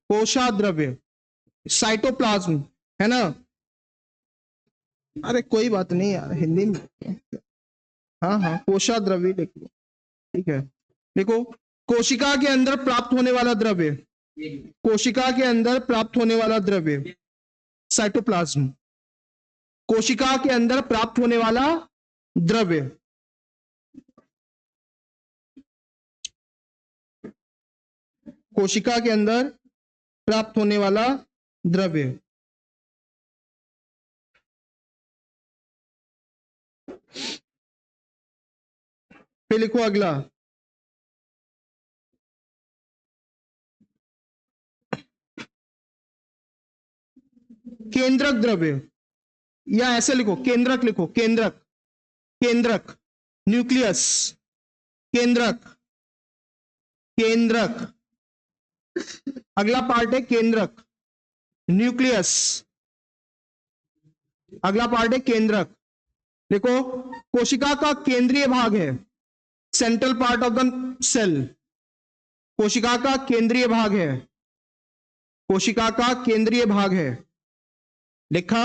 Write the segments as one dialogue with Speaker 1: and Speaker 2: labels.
Speaker 1: कोशाद्रव्य, cytoplasm, है ना। अरे कोई बात नहीं यार, हिंदी में। हाँ हाँ, कोशाद्रव्य लिख लो, ठीक है। देखो, कोशिका के अंदर प्राप्त होने वाला द्रव्य, कोशिका के अंदर प्राप्त होने वाला द्रव्य साइटोप्लाज्म, कोशिका के अंदर प्राप्त होने वाला द्रव्य, कोशिका के अंदर प्राप्त होने वाला द्रव्य। फिर लिखो अगला, केंद्रक द्रव्य, या ऐसे लिखो केंद्रक, लिखो केंद्रक, केंद्रक, न्यूक्लियस, केंद्रक, केंद्रक। अगला पार्ट है केंद्रक, न्यूक्लियस, अगला पार्ट है केंद्रक। देखो, कोशिका का केंद्रीय भाग है, central part of the cell, कोशिका का केंद्रीय भाग है, कोशिका का केंद्रीय भाग है, लिखा,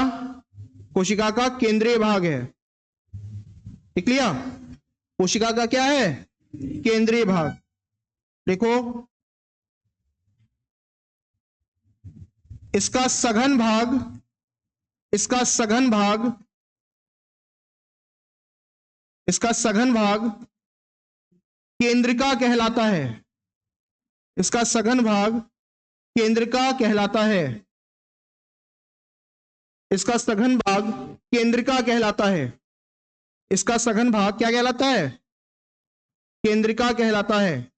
Speaker 1: कोशिका का केंद्रीय भाग है, लिख लिया। कोशिका का क्या है, केंद्रीय भाग। देखो, इसका सघन भाग, इसका सघन भाग, इसका सघन भाग केंद्रिका कहलाता है, इसका सघन भाग केंद्रिका कहलाता है, इसका सघन भाग केंद्रिका कहलाता है, इसका सघन भाग क्या कहलाता है, केंद्रिका कहलाता है।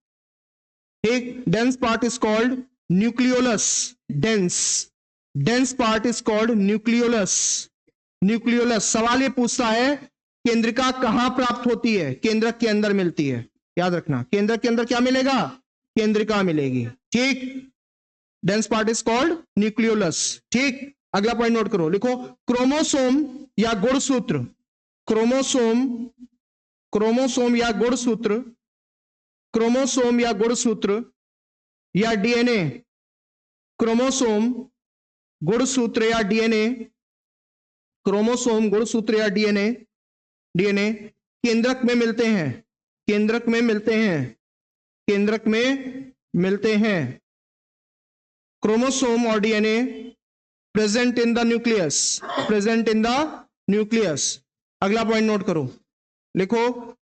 Speaker 1: एक dense part is called nucleolus, dense, dense part is called nucleolus, nucleolus. सवाल ये पूछता है केंद्रिका कहां प्राप्त होती है, केंद्रक के अंदर मिलती है, याद रखना, केंद्रक के अंदर क्या मिलेगा, केंद्रिका मिलेगी, ठीक। Dense part is called nucleolus, ठीक। अगला पॉइंट नोट करो, लिखो क्रोमोसोम या गुणसूत्र, क्रोमोसोम, क्रोमोसोम या गुणसूत्र, क्रोमोसोम या गुणसूत्र या डीएनए, क्रोमोसोम, गुणसूत्र या डीएनए, क्रोमोसोम, गुणसूत्र या डीएनए, डीएनए केंद्रक में मिलते हैं, केंद्रक में मिलते हैं, केंद्रक में मिलते हैं। क्रोमोसोम और DNA present in the nucleus, present in the nucleus. अगला पॉइंट नोट करो, लिखो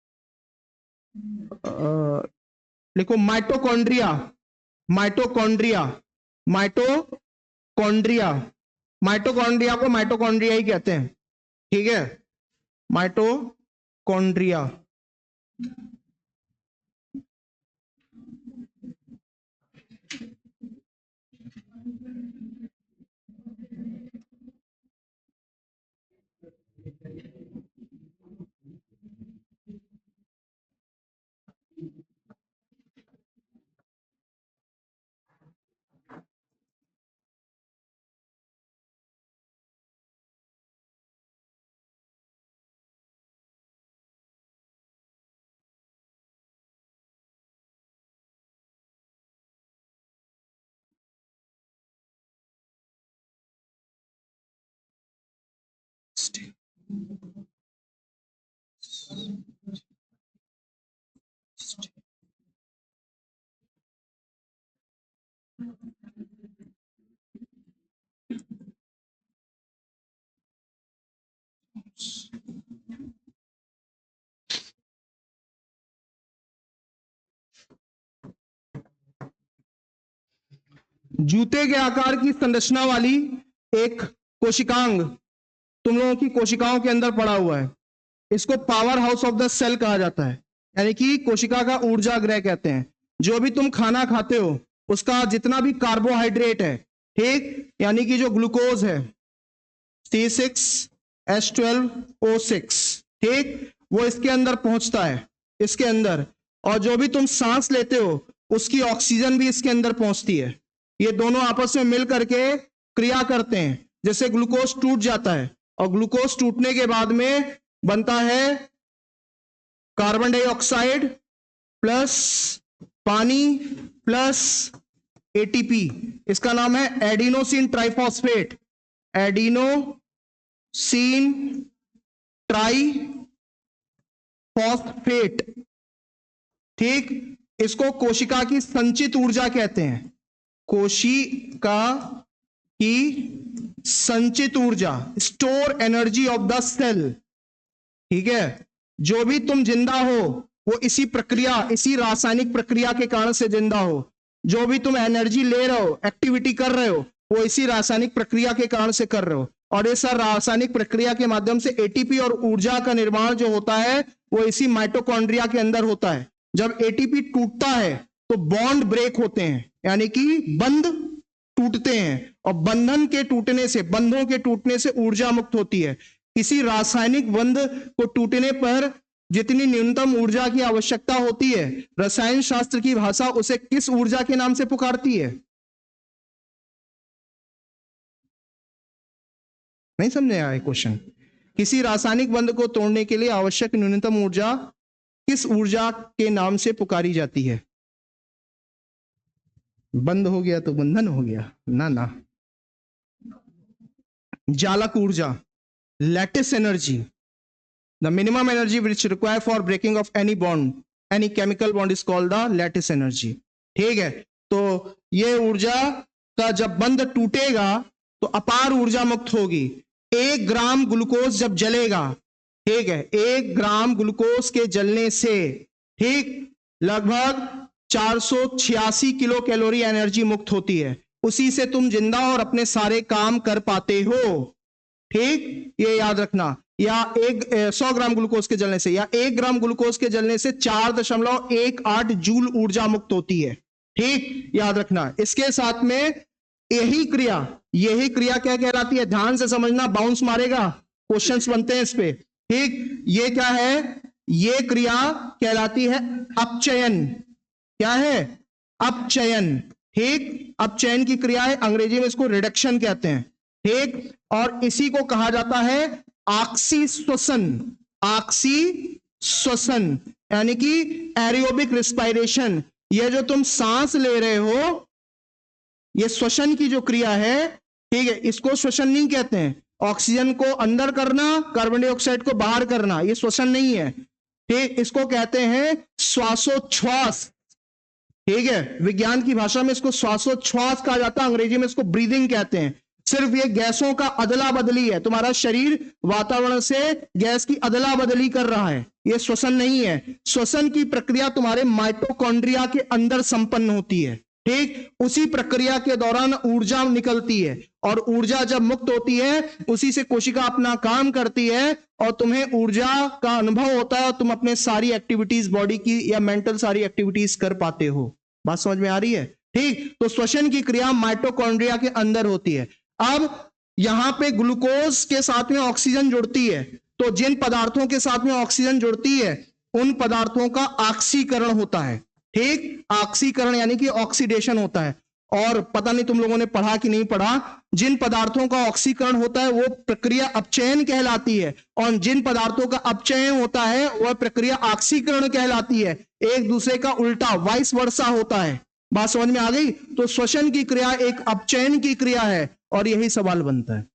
Speaker 1: लिखो माइटोकॉन्ड्रिया, माइटोकॉन्ड्रिया, माइटोकॉन्ड्रिया, माइटोकॉन्ड्रिया को माइटोकॉन्ड्रिया ही कहते हैं, ठीक है, माइटोकॉन्ड्रिया। जूते के आकार की संरचना वाली एक कोशिकांग तुम लोगों की कोशिकाओं के अंदर पड़ा हुआ है, इसको power house of the cell कहा जाता है, यानी कि कोशिका का ऊर्जा गृह कहते हैं। जो भी तुम खाना खाते हो उसका जितना भी कार्बोहाइड्रेट है, ठीक, यानी कि जो ग्लूकोज है C6H12O6, ठीक, वो इसके अंदर पहुंचता है, इसके अंदर, और जो भी तुम सांस लेते हो उसकी ऑक्सीजन भी इसके अंदर पहुंचती है। ये दोनों आपस में मिल करके क्रिया करते हैं, जैसे ग्लूकोज टूट जाता है और ग्लूकोज टूटने के बाद में बनता है कार्बन डाइऑक्साइड प्लस पानी प्लस एटीपी, इसका नाम है एडिनोसिन ट्राइफॉस्फेट, एडिनोसिन ट्राइफॉस्फेट। ठीक, इसको कोशिका की संचित ऊर्जा कहते हैं, कोशिका की संचित ऊर्जा, store energy of the cell. ठीक है, जो भी तुम जिंदा हो वो इसी प्रक्रिया, इसी रासायनिक प्रक्रिया के कारण से जिंदा हो। जो भी तुम एनर्जी ले रहे हो, एक्टिविटी कर रहे हो, वो इसी रासायनिक प्रक्रिया के कारण से कर रहे हो। और इस रासायनिक प्रक्रिया के माध्यम से एटीपी और ऊर्जा का निर्माण जो होता है वो इसी माइटोकॉन्ड्रिया के अंदर होता है। जब एटीपी टूटता है तो बॉन्ड ब्रेक होते हैं, यानी कि बंध टूटते हैं, और बंधन के टूटने से, बंधों के टूटने से ऊर्जा मुक्त होती है। किसी रासायनिक बंध को टूटने पर जितनी न्यूनतम ऊर्जा की आवश्यकता होती है, रसायन शास्त्र की भाषा उसे किस ऊर्जा के नाम से पुकारती है? नहीं समझे आए क्वेश्चन? किसी रासायनिक बंध को तोड़ने के लिए आवश्यक न्यूनतम ऊर्जा किस ऊर्जा के नाम से पुकारी जाती है? बंद हो गया तो बंधन हो गया ना? ना, जालक ऊर्जा, lattice energy. The minimum energy which required for breaking of any bond, any chemical bond is called the lattice energy. ठीक है, तो ये ऊर्जा का जब बंध टूटेगा तो अपार ऊर्जा मुक्त होगी। 1 ग्राम ग्लूकोज जब जलेगा, ठीक है, 1 ग्राम ग्लूकोज के जलने से, ठीक, लगभग 486 किलो कैलोरी एनर्जी मुक्त होती है। उसी से तुम जिंदा और अपने सारे काम कर पाते हो। ठीक, ये याद रखना। या 100 ग्राम ग्लूकोज के जलने से, या 1 ग्राम ग्लूकोज के जलने से 4.18 जूल ऊर्जा मुक्त होती है। ठीक, याद रखना। इसके साथ में यही क्रिया क्या कहलाती है? ध्यान से समझना, बाउंस मारेगा, क्वेश्चंस बनते हैं इस पे। ठीक, ये क्या है? ये क्रिया कहलाती है अपचयन। क्या है? अपचयन। ठीक, अपचयन की क्रिया है, अंग्रेजी में इसको रिडक्शन कहते हैं। ठीक, और इसी को कहा जाता है ऑक्सीश्वसन। ऑक्सीश्वसन यानी कि एरोबिक रिस्पायरेशन। ये जो तुम सांस ले रहे हो, ये श्वसन की जो क्रिया है, ठीक है, इसको श्वसन नहीं कहते हैं। ऑक्सीजन को अंदर करना, कार्बन डाइऑक्साइड को बाहर करना, ये श्वसन नहीं है। ठीक, इसको कहते हैं श्वासोच्छ्वास। ठीक है, विज्ञान की भाषा में इसको श्वासोच्छ्वास कहा जाता है, अंग्रेजी में इसको ब्रीदिंग कहते हैं। सिर्फ ये गैसों का अदला बदली है, तुम्हारा शरीर वातावरण से गैस की अदला बदली कर रहा है, ये श्वसन नहीं है। श्वसन की प्रक्रिया तुम्हारे माइटोकॉन्ड्रिया के अंदर संपन्न होती है। ठीक, उसी प्रक्रिया के दौरान ऊर्जा निकलती है, और ऊर्जा जब मुक्त होती है उसी से कोशिका अपना काम करती है, और तुम्हें ऊर्जा का अनुभव होता है, और तुम अपने सारी एक्टिविटीज, बॉडी की या मेंटल सारी एक्टिविटीज कर पाते हो। बात समझ में आ रही है? ठीक, तो श्वसन की क्रिया माइटोकॉन्ड्रिया के अंदर होती है। अब यहां पे ग्लूकोज के साथ में ऑक्सीजन जुड़ती है, तो जिन पदार्थों के साथ में ऑक्सीजन जुड़ती है उन पदार्थों का ऑक्सीकरण होता है। ठीक, ऑक्सीकरण यानी कि ऑक्सीडेशन होता है। और पता नहीं तुम लोगों ने पढ़ा कि नहीं पढ़ा, जिन पदार्थों का ऑक्सीकरण होता है वो प्रक्रिया अपचयन कहलाती है, और जिन पदार्थों का अपचयन होता है वह प्रक्रिया ऑक्सीकरण कहलाती है। एक दूसरे का उल्टा, वाइस वर्सा होता है। बात समझ में आ गई? तो श्वसन की क्रिया एक अपचयन की क्रिया है, और यही सवाल बनता है।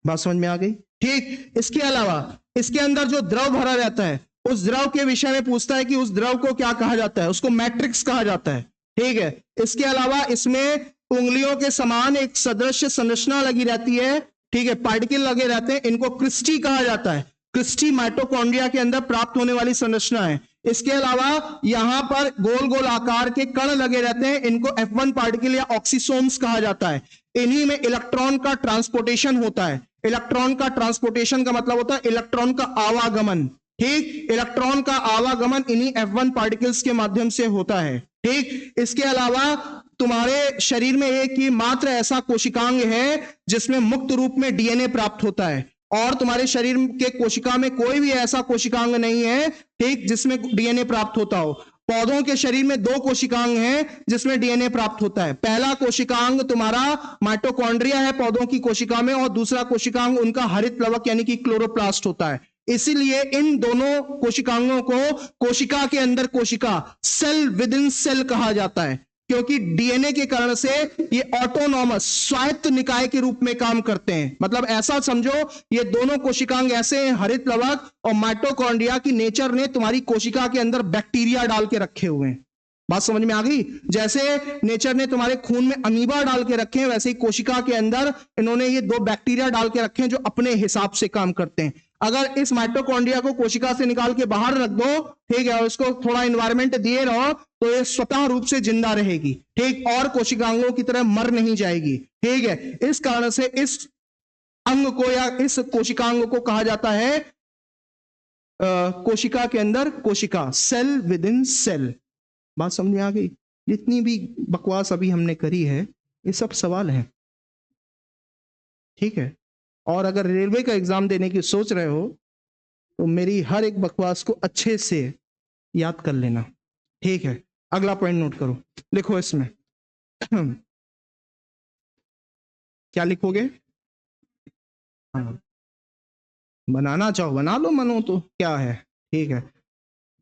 Speaker 1: बात समझ में आ गई? ठीक, इसके अलावा इसके अंदर जो द्रव भरा रहता है, उस द्रव के विषय में पूछता है कि उस द्रव को क्या कहा जाता है, उसको मैट्रिक्स कहा जाता है। ठीक है, इसके अलावा इसमें उंगलियों के समान एक सदृश संरचना लगी रहती है। ठीक है, पार्टिकल लगे रहते हैं, इनको क्रिस्टी कहा जाता है। क्रिस्टी माइटोकॉन्ड्रिया के अंदर प्राप्त होने वाली संरचना है। इसके अलावा यहां पर गोल गोल आकार के कण लगे रहते हैं, इनको F1 पार्टिकल या ऑक्सीसोम्स कहा जाता है। इन्हीं में इलेक्ट्रॉन का ट्रांसपोर्टेशन होता है। इलेक्ट्रॉन का ट्रांसपोर्टेशन का मतलब होता है इलेक्ट्रॉन का आवागमन। ठीक, इलेक्ट्रॉन का आवागमन इन्हीं F1 पार्टिकल्स के माध्यम से होता है। ठीक, इसके अलावा तुम्हारे शरीर में एक ही मात्र ऐसा कोशिकांग है जिसमें मुक्त रूप में डीएनए प्राप्त होता है, और तुम्हारे शरीर के कोशिका में कोई भी ऐसा कोशिकांग नहीं है, ठीक, जिसमें डीएनए प्राप्त होता हो। पौधों के शरीर में 2 कोशिकांग हैं जिसमें डीएनए प्राप्त होता है। पहला कोशिकांग तुम्हारा माइटोकॉन्ड्रिया है पौधों की कोशिका में, और दूसरा कोशिकांग उनका हरित प्लवक यानी कि क्लोरोप्लास्ट होता है। इसीलिए इन दोनों कोशिकांगों को कोशिका के अंदर कोशिका, सेल विद इन सेल कहा जाता है। क्योंकि डीएनए के कारण से ये ऑटोनॉमस स्वायत्त निकाय के रूप में काम करते हैं। मतलब ऐसा समझो ये दोनों कोशिकांग ऐसे हैं, हरित प्लवक और माइटोकॉन्ड्रिया की नेचर ने तुम्हारी कोशिका के अंदर बैक्टीरिया डाल के रखे हुए हैं। बात समझ में आ गई? जैसे नेचर ने तुम्हारे खून में अमीबा डाल के रखे हैं, वैसे ही कोशिका के अंदर इन्होंने ये दो बैक्टीरिया डाल के रखे हैं जो अपने हिसाब से काम करते हैं। अगर इस माइटोकॉन्ड्रिया को कोशिका से निकाल के बाहर रख दो, ठीक है, और उसको थोड़ा एनवायरमेंट दिए रहो, तो ये स्वतः रूप से जिंदा रहेगी, ठीक, और कोशिकांगों की तरह मर नहीं जाएगी, ठीक है। इस कारण से इस अंग को या इस कोशिकांग को कहा जाता है कोशिका के अंदर कोशिका, सेल विद इन सेल। बात समझ में आ गई? जितनी भी बकवास अभी हमने करी है ये सब सवाल है, ठीक है। और अगर रेलवे का एग्जाम देने की सोच रहे हो तो मेरी हर एक बकवास को अच्छे से याद कर लेना, ठीक है। अगला पॉइंट नोट करो, लिखो इसमें क्या लिखोगे? हाँ, बनाना चाहो बना लो, मनो तो क्या है, ठीक है।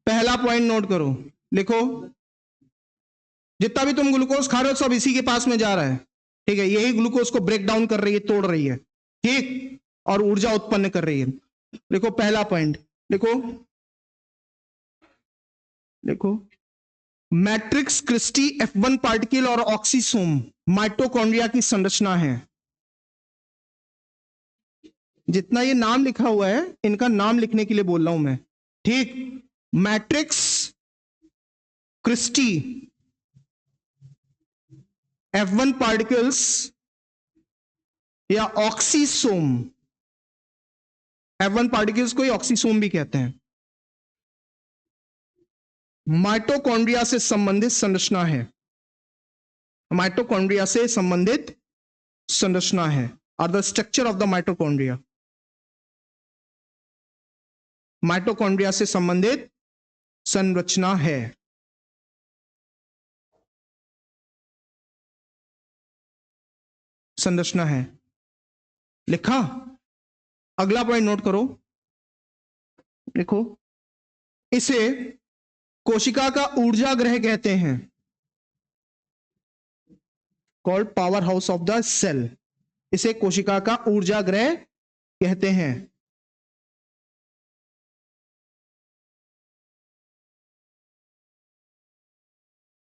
Speaker 1: पहला पॉइंट नोट करो, लिखो जितना भी तुम ग्लूकोज खा रहे हो सब इसी के पास में जा रहा है, ठीक है। यही ग्लूकोज को ब्रेक डाउन कर रही है, तोड़ रही है, ठीक, और ऊर्जा उत्पन्न कर रही है। लिखो पहला पॉइंट, लिखो लिखो मैट्रिक्स क्रिस्टी F1 पार्टिकल और ऑक्सीसोम माइटोकॉन्ड्रिया की संरचना है। जितना ये नाम लिखा हुआ है इनका नाम लिखने के लिए बोल रहा हूं मैं, ठीक। मैट्रिक्स क्रिस्टी F1 पार्टिकल्स या ऑक्सीसोम, F1 पार्टिकल्स को ही ऑक्सीसोम भी कहते हैं, माइटोकॉन्ड्रिया से संबंधित संरचना है, माइटोकॉन्ड्रिया से संबंधित संरचना है, are the structure of the mitochondria, mitochondria से संबंधित संरचना है। संरचना है, लिखा। अगला पॉइंट नोट करो, लिखो इसे कोशिका का ऊर्जा ग्रह कहते हैं, called power house of the cell. इसे कोशिका का ऊर्जा ग्रह कहते हैं।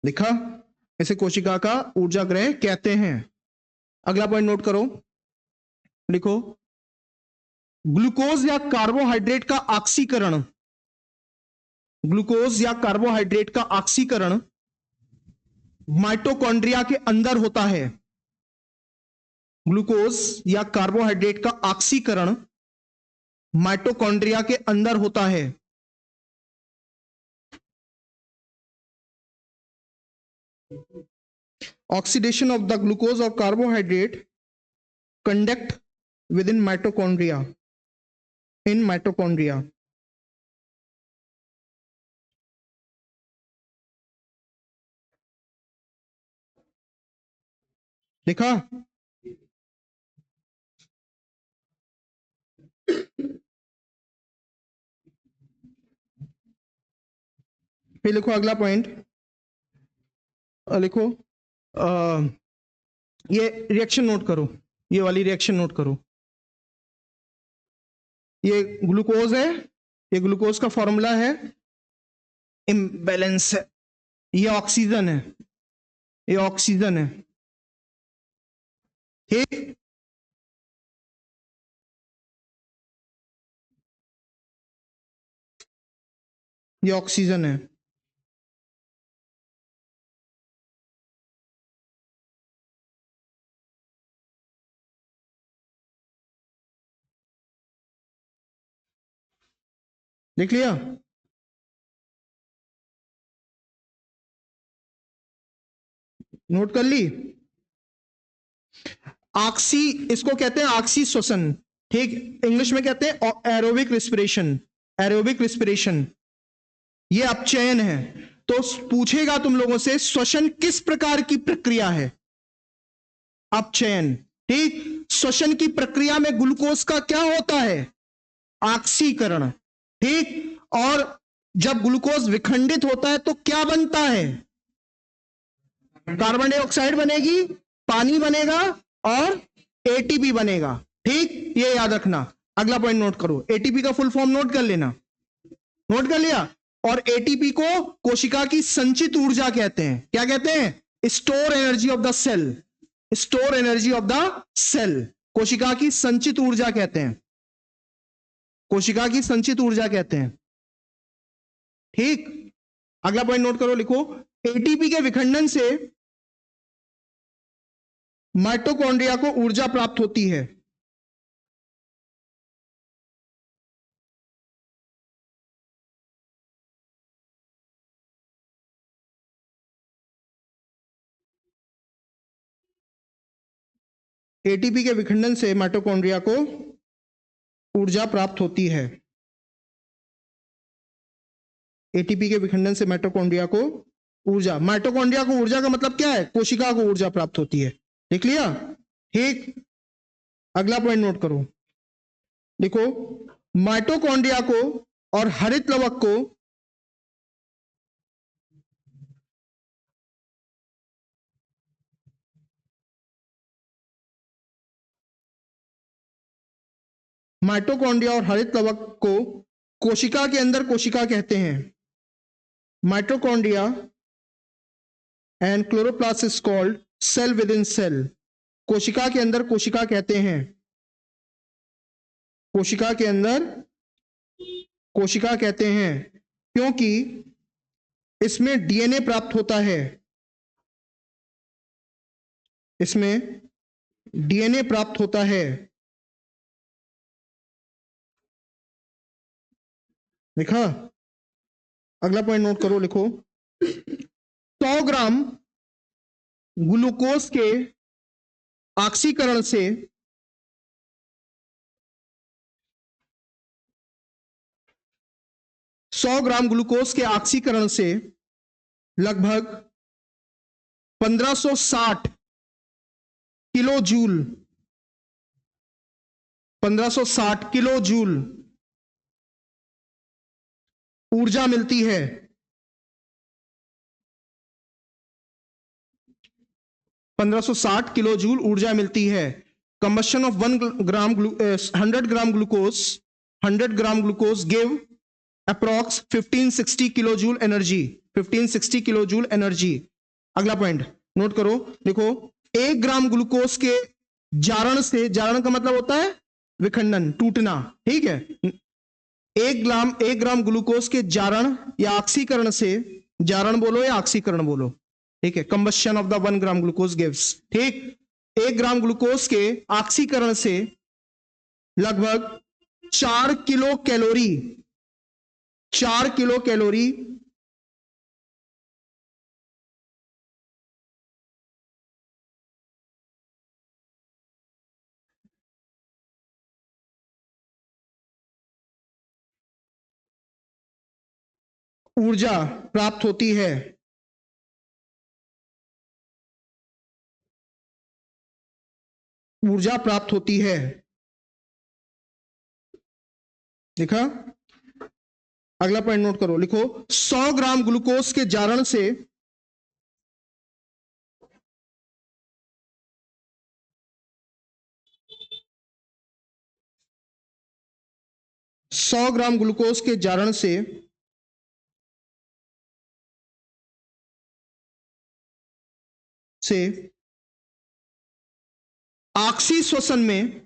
Speaker 1: लिखा, इसे कोशिका का ऊर्जा ग्रह कहते हैं। अगला पॉइंट नोट करो, लिखो ग्लूकोज या कार्बोहाइड्रेट का ऑक्सीकरण, ग्लूकोज या कार्बोहाइड्रेट का ऑक्सीकरण माइटोकॉन्ड्रिया के अंदर होता है। ग्लूकोज या कार्बोहाइड्रेट का ऑक्सीकरण माइटोकॉन्ड्रिया के अंदर होता है। ऑक्सीडेशन ऑफ द ग्लूकोज और carbohydrate conduct with in mitochondria, in mitochondria. लिखा, फिर लिखो अगला पॉइंट, लिखो ये रिएक्शन नोट करो, ये वाली रिएक्शन नोट करो। ये ग्लूकोज है, ये ग्लूकोज का फॉर्मूला है, इम्बैलेंस है। ये ऑक्सीजन है, ये ऑक्सीजन है, ठीक। ये ऑक्सीजन है, देख लिया। नोट कर ली। ऑक्सी, इसको कहते हैं ऑक्सी श्वसन, ठीक। इंग्लिश में कहते हैं एरोबिक रिस्पिरेशन, एरोबिक रिस्पिरेशन। ये अपचयन है। तो पूछेगा तुम लोगों से श्वसन किस प्रकार की प्रक्रिया है? अपचयन, ठीक। श्वसन की प्रक्रिया में ग्लूकोज का क्या होता है? ऑक्सीकरण, ठीक। और जब ग्लूकोज विखंडित होता है तो क्या बनता है? कार्बन डाइऑक्साइड बनेगी, पानी बनेगा और एटीपी बनेगा। ठीक, ये याद रखना। अगला पॉइंट नोट करो, एटीपी का फुल फॉर्म नोट कर लेना। नोट कर लिया? और एटीपी को कोशिका की संचित ऊर्जा कहते हैं। क्या कहते हैं? Store energy of the cell. Store energy of the cell, कोशिका की संचित ऊर्जा कहते हैं। कोशिका की संचित ऊर्जा कहते हैं। ठीक, अगला पॉइंट नोट करो, लिखो, एटीपी के विखंडन से माइटोकॉन्ड्रिया को ऊर्जा प्राप्त होती है। एटीपी के विखंडन से माइटोकॉन्ड्रिया को ऊर्जा प्राप्त होती है। एटीपी के विखंडन से माइटोकॉन्ड्रिया को ऊर्जा, माइटोकॉन्ड्रिया को ऊर्जा का मतलब क्या है? कोशिका को ऊर्जा प्राप्त होती है। देख लिया? ठीक, अगला पॉइंट नोट करो, देखो, माइटोकॉन्ड्रिया को और हरित लवक को माइटोकॉन्ड्रिया और हरित लवक को कोशिका के अंदर कोशिका कहते हैं। Mitochondria and chloroplast is called cell within cell. कोशिका के अंदर कोशिका कहते हैं। कोशिका के अंदर कोशिका कहते हैं क्योंकि इसमें डीएनए प्राप्त होता है। इसमें डीएनए प्राप्त होता है। लिखा? अगला पॉइंट नोट करो, लिखो, 100 ग्राम ग्लूकोज के ऑक्सीकरण से 100 ग्राम ग्लूकोज के ऑक्सीकरण से लगभग 1560 किलो जूल 1560 किलो जूल ऊर्जा मिलती है। 1560 किलो जूल ऊर्जा मिलती है। Combustion of 100 gram glucose give approx 1560 kilo joule energy. 1560 kilo joule energy. अगला पॉइंट नोट करो, देखो, 1 ग्राम ग्लूकोज के जारण से, जारण का मतलब होता है विखंडन, टूटना। ठीक है, 1 ग्राम ग्लूकोज के जारण या ऑक्सीकरण से, जारण बोलो या ऑक्सीकरण बोलो, ठीक है, combustion of the 1 gram glucose gives. ठीक, 1 ग्राम ग्लूकोज के ऑक्सीकरण से लगभग 4 किलो कैलोरी 4 किलो कैलोरी ऊर्जा प्राप्त होती है। ऊर्जा प्राप्त होती है। लिखा? अगला पॉइंट नोट करो, लिखो, 100 ग्राम ग्लूकोज के जारण से 100 ग्राम ग्लूकोज के जारण से ऑक्सी श्वसन में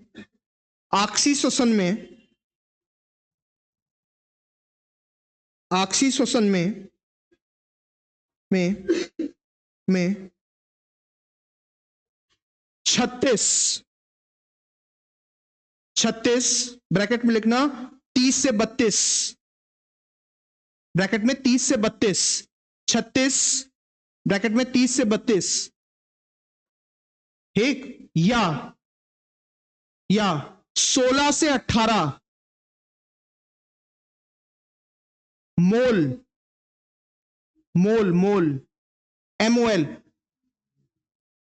Speaker 1: 36 ब्रैकेट में लिखना, 30 से 32, ब्रैकेट में 30 से 32, 36 ब्रैकेट में 30 से 32, ठीक, या 16 से 18 मोल MOL।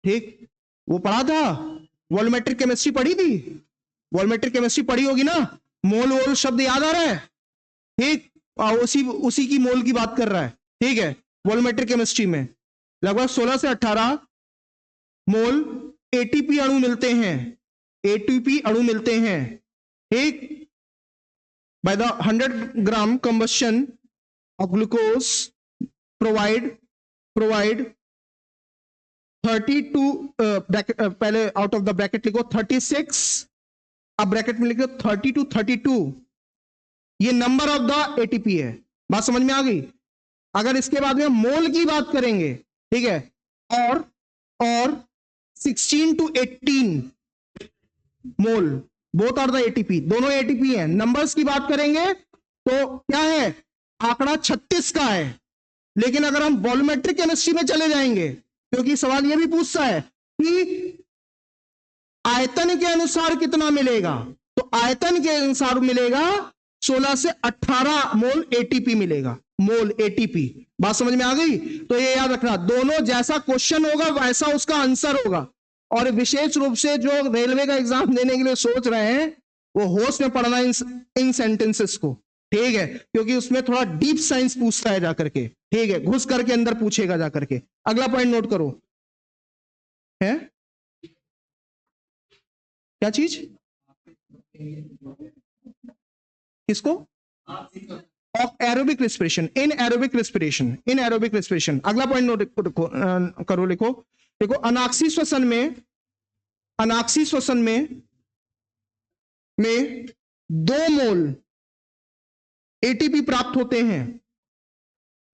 Speaker 1: ठीक, वो पढ़ा था, वॉल्यूमेट्रिक केमिस्ट्री पढ़ी थी, वॉल्यूमेट्रिक केमिस्ट्री पढ़ी होगी ना, मोल वोल शब्द याद आ रहा है? ठीक, उसी की मोल की बात कर रहा है। ठीक है, वॉल्यूमेट्रिक केमिस्ट्री में लगभग 16 से 18 मोल एटीपी अणु मिलते हैं, एटीपी अणु मिलते हैं, ठीक। By the 100 gram combustion of glucose provide 32 पहले आउट ऑफ द ब्रैकेट लिखो 36, अब ब्रैकेट में लिखो 30 to 32, ये नंबर ऑफ द एटीपी है। बात समझ में आ गई। अगर इसके बाद में मोल की बात करेंगे, ठीक है, और 16 to 18 mole, both are the ATP, दोनों एटीपी हैं। नंबर्स की बात करेंगे तो क्या है, आंकड़ा 36 का है। लेकिन अगर हम वॉल्यूमेट्रिक केमिस्ट्री में चले जाएंगे, क्योंकि सवाल यह भी पूछता है कि आयतन के अनुसार कितना मिलेगा, तो आयतन के अनुसार मिलेगा 16 से 18 मोल एटीपी मिलेगा, मोल एटीपी। बात समझ में आ गई। तो ये याद रखना, दोनों जैसा क्वेश्चन होगा वैसा उसका आंसर होगा। और विशेष रूप से जो रेलवे का एग्जाम देने के लिए सोच रहे हैं वो होश में पढ़ना इन सेंटेंसेस को, ठीक है, क्योंकि उसमें थोड़ा डीप साइंस पूछता है जाकर के, ठीक है, घुस करके अंदर पूछेगा जाकर के। अगला पॉइंट नोट करो, है क्या चीज, किसको, aerobic respiration, in aerobic respiration, in aerobic respiration. अगला पॉइंट नोट करो, लिखो, देखो अनाक्सी श्वसन में, अनाक्सी श्वसन में 2 मोल एटीपी प्राप्त होते हैं,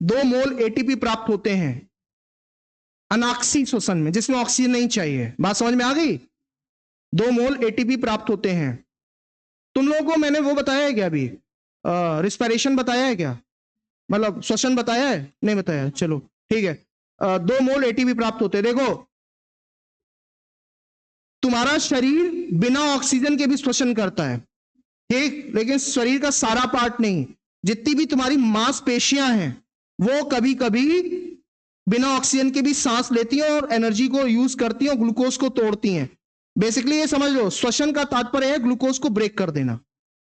Speaker 1: 2 मोल एटीपी प्राप्त होते हैं अनाक्सी श्वसन में, जिसमें ऑक्सीजन नहीं चाहिए। बात समझ में आ गई। 2 मोल एटीपी प्राप्त होते हैं। तुम लोगों को मैंने वो बताया है क्या अभी, रिस्पिरेशन बताया है क्या, मतलब श्वसन बताया है, नहीं बताया, चलो ठीक है। 2 मोल एटीपी प्राप्त होते हैं। देखो तुम्हारा शरीर बिना ऑक्सीजन के भी श्वसन करता है, ठीक, लेकिन शरीर का सारा पार्ट नहीं। जितनी भी तुम्हारी मांसपेशियां हैं वो कभी कभी बिना ऑक्सीजन के भी सांस लेती हैं और एनर्जी को यूज करती हैं और ग्लूकोज को तोड़ती हैं। बेसिकली ये समझ लो, श्वसन का तात्पर्य है ग्लूकोज को ब्रेक कर देना।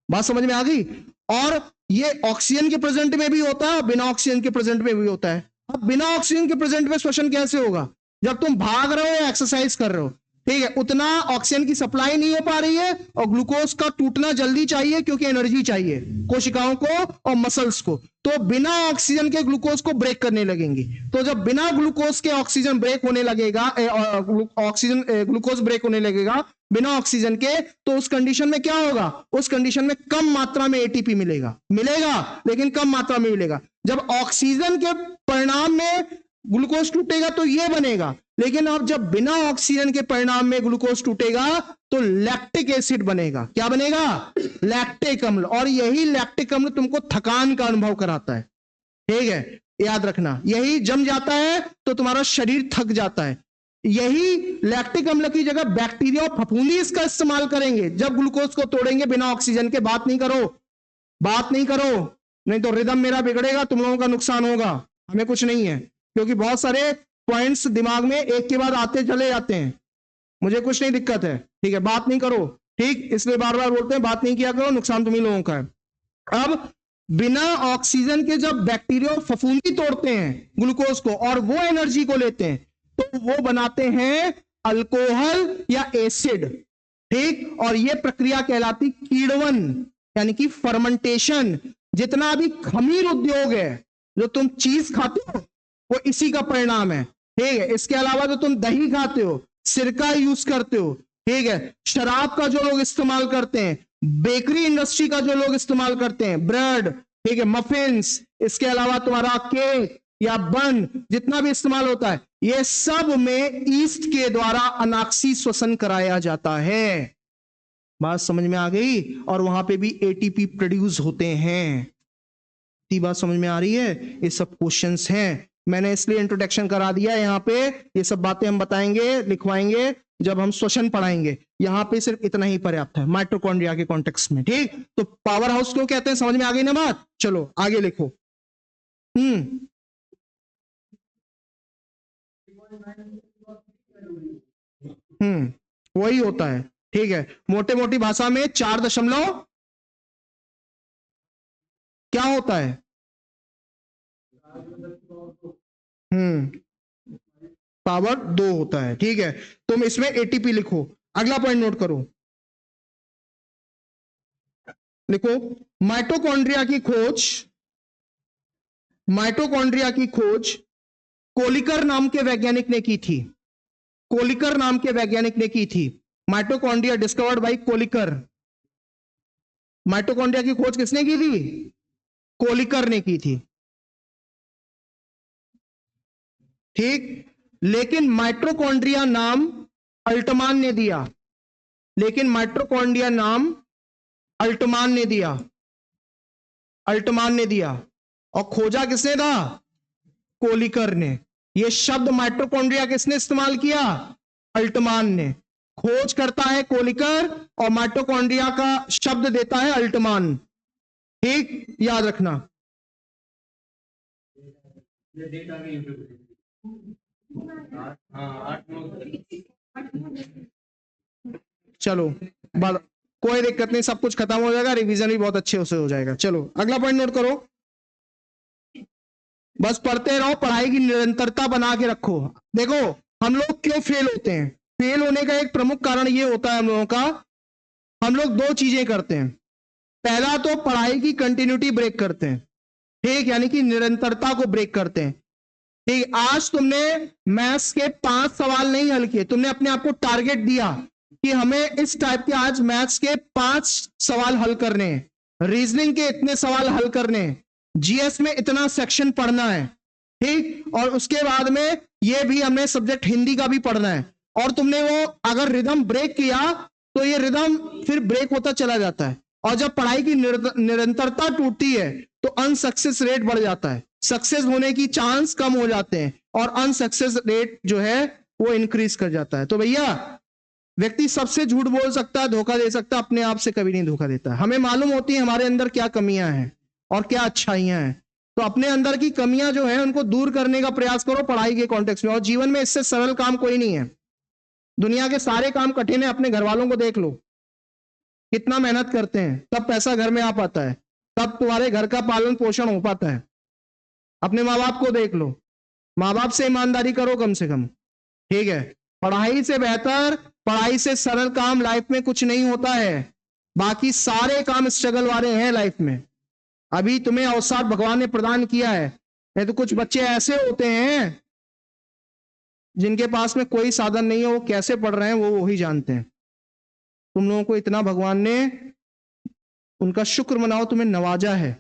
Speaker 1: बात समझ में आ गई। और ये ऑक्सीजन के प्रेजेंट में भी होता है, बिना ऑक्सीजन के प्रेजेंट में भी होता है। अब बिना ऑक्सीजन के प्रेजेंट में श्वसन कैसे होगा, जब तुम भाग रहे हो या एक्सरसाइज कर रहे हो, ठीक है, उतना ऑक्सीजन की सप्लाई नहीं हो पा रही है और ग्लूकोज का टूटना जल्दी चाहिए क्योंकि एनर्जी चाहिए कोशिकाओं को और मसल्स को, तो बिना ऑक्सीजन के ग्लूकोज को ब्रेक करने लगेंगी। तो जब बिना ग्लूकोज के ऑक्सीजन ब्रेक होने लगेगा, ऑक्सीजन ग्लूकोज ब्रेक होने लगेगा बिना ऑक्सीजन के, तो उस कंडीशन में क्या होगा, उस कंडीशन में कम मात्रा में एटीपी मिलेगा, लेकिन कम मात्रा में मिलेगा। जब ऑक्सीजन के परिणाम में ग्लूकोज टूटेगा तो यह बनेगा, लेकिन अब जब बिना ऑक्सीजन के परिणाम में ग्लूकोज टूटेगा तो लैक्टिक एसिड बनेगा। क्या बनेगा, लैक्टिक अम्ल। और यही लैक्टिक अम्ल तुमको थकान का अनुभव कराता है, ठीक है, याद रखना। यही जम जाता है तो तुम्हारा शरीर थक जाता है। यही लैक्टिक अम्ल की जगह बैक्टीरिया और फफूंदी इसका इस्तेमाल करेंगे जब ग्लूकोज को तोड़ेंगे बिना ऑक्सीजन के। बात नहीं करो, नहीं तो रिदम मेरा बिगड़ेगा, तुम लोगों का नुकसान होगा, हमें कुछ नहीं है, क्योंकि बहुत सारे पॉइंट्स दिमाग में एक के बाद आते चले जाते हैं। मुझे कुछ नहीं दिक्कत है, ठीक है, बात नहीं करो, ठीक, इसलिए बार बार बोलते हैं बात नहीं किया करो, नुकसान तुम ही लोगों का है। अब बिना ऑक्सीजन के जब बैक्टीरिया और फफूंदी तोड़ते हैं ग्लूकोज को और वो एनर्जी को लेते हैं तो वो बनाते हैं अल्कोहल या एसिड, ठीक। और ये प्रक्रिया कहलाती कीड़वन, यानी कि फर्मेंटेशन। जितना भी खमीर उद्योग है, जो तुम चीज खाते हो वो इसी का परिणाम है, ठीक है। इसके अलावा जो तुम दही खाते हो, सिरका यूज करते हो, ठीक है, शराब का जो लोग इस्तेमाल करते हैं, बेकरी इंडस्ट्री का जो लोग इस्तेमाल करते हैं, ब्रेड, ठीक है, मफिन्स, इसके अलावा तुम्हारा केक या बन, जितना भी इस्तेमाल होता है, ये सब में ईस्ट के द्वारा अनाक्सी श्वसन कराया जाता है। बात समझ में आ गई। और वहां पे भी एटीपी प्रोड्यूस होते हैं। बात समझ में आ रही है। ये सब क्वेश्चंस हैं, मैंने इसलिए इंट्रोडक्शन करा दिया यहाँ पे। ये सब बातें हम बताएंगे, लिखवाएंगे जब हम श्वसन पढ़ाएंगे। यहाँ पे सिर्फ इतना ही पर्याप्त है माइटोकॉन्ड्रिया के कॉन्टेक्स्ट में, ठीक। तो पावर हाउस क्यों कहते हैं, समझ में आ गई ना बात। चलो आगे लिखो। वही होता है, ठीक है। मोटे मोटी भाषा में 4 क्या होता है, पावर 2 होता है। ठीक है, तुम इसमें एटीपी लिखो। अगला पॉइंट नोट करो, लिखो माइटोकॉन्ड्रिया की खोज, माइटोकॉन्ड्रिया की खोज कोलिकर नाम के वैज्ञानिक ने की थी। कोलिकर नाम के वैज्ञानिक ने की थी। Mitochondria discovered by Kolliker. Mitochondria की खोज किसने की थी? कोलिकर ने की थी। ठीक, लेकिन माइटोकॉन्ड्रिया नाम अल्टमान ने दिया। लेकिन माइटोकॉन्ड्रिया नाम अल्टमान ने दिया। अल्टमान ने दिया। और खोजा किसने था? कोलिकर ने। यह शब्द माइटोकॉन्ड्रिया किसने इस्तेमाल किया? अल्टमान ने। खोज करता है कोलिकर और माइटोकॉन्ड्रिया का शब्द देता है अल्टमान। ठीक, याद रखना। चलो, कोई दिक्कत नहीं, सब कुछ खत्म हो जाएगा, रिवीजन भी बहुत अच्छे से हो जाएगा। चलो अगला पॉइंट नोट करो। बस पढ़ते रहो, पढ़ाई की निरंतरता बना के रखो। देखो हम लोग क्यों फेल होते हैं? फेल होने का एक प्रमुख कारण ये होता है हम लोगों का, हम लोग दो चीजें करते हैं। पहला तो पढ़ाई की कंटिन्यूटी ब्रेक करते हैं। ठीक, यानी कि निरंतरता को ब्रेक करते हैं। ठीक, आज तुमने मैथ्स के 5 सवाल नहीं हल किए, तुमने अपने आप को टारगेट दिया कि हमें इस टाइप के आज मैथ्स के 5 सवाल हल करने हैं, रीजनिंग के इतने सवाल हल करने हैं, जीएस में इतना सेक्शन पढ़ना है। ठीक, और उसके बाद में ये भी हमें सब्जेक्ट हिंदी का भी पढ़ना है। और तुमने वो अगर रिदम ब्रेक किया तो ये रिदम फिर ब्रेक होता चला जाता है। और जब पढ़ाई की निरंतरता टूटती है तो अनसक्सेस रेट बढ़ जाता है, सक्सेस होने की चांस कम हो जाते हैं और अनसक्सेस रेट जो है वो इंक्रीज कर जाता है। तो भैया व्यक्ति सबसे झूठ बोल सकता है, धोखा दे सकता है, अपने आप से कभी नहीं धोखा देता। हमें मालूम होती है हमारे अंदर क्या कमियां हैं और क्या अच्छाइयां हैं। तो अपने अंदर की कमियां जो है उनको दूर करने का प्रयास करो पढ़ाई के कॉन्टेक्स्ट में। और जीवन में इससे सरल काम कोई नहीं है। दुनिया के सारे काम कठिन है। अपने घर वालों को देख लो, कितना मेहनत करते हैं, तब पैसा घर में आ पाता है, तब तुम्हारे घर का पालन पोषण हो पाता है। अपने माँ बाप को देख लो, माँ बाप से ईमानदारी करो कम से कम। ठीक है, पढ़ाई से बेहतर, पढ़ाई से सरल काम लाइफ में कुछ नहीं होता है। बाकी सारे काम स्ट्रगल वाले हैं लाइफ में। अभी तुम्हें अवसर भगवान ने प्रदान किया है, नहीं तो कुछ बच्चे ऐसे होते हैं जिनके पास में कोई साधन नहीं है, वो कैसे पढ़ रहे हैं वो वही जानते हैं। तुम लोगों को इतना भगवान ने, उनका शुक्र मनाओ, तुम्हें नवाजा है।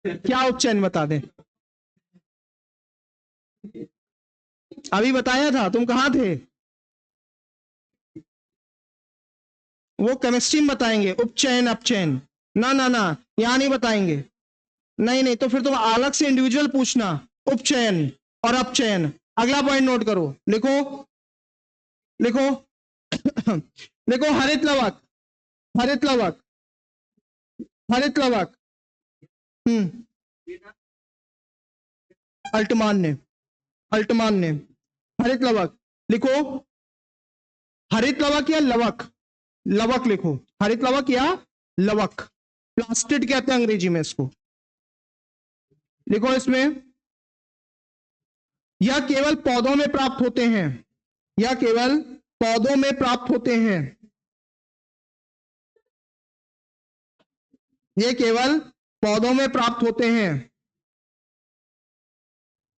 Speaker 1: क्या उच्चारण बता दें? अभी बताया था, तुम कहां थे? वो केमिस्ट्री में बताएंगे, उपचयन अपचयन। ना ना ना, यहां नहीं बताएंगे। नहीं नहीं, तो फिर तुम अलग से इंडिविजुअल पूछना, उपचयन और अपचयन। अगला पॉइंट नोट करो, लिखो लिखो लिखो हरित लवक, हरित लवक, हरित लवक। अल्टमान ने, अल्टमान ने हरित लवक लिखो। हरित लवक या लवक? लवक लिखो, हरित लवक या लवक। प्लास्टिड कहते हैं अंग्रेजी में इसको। लिखो इसमें, यह केवल पौधों में प्राप्त होते हैं, यह केवल पौधों में प्राप्त होते हैं, ये केवल पौधों में प्राप्त होते हैं,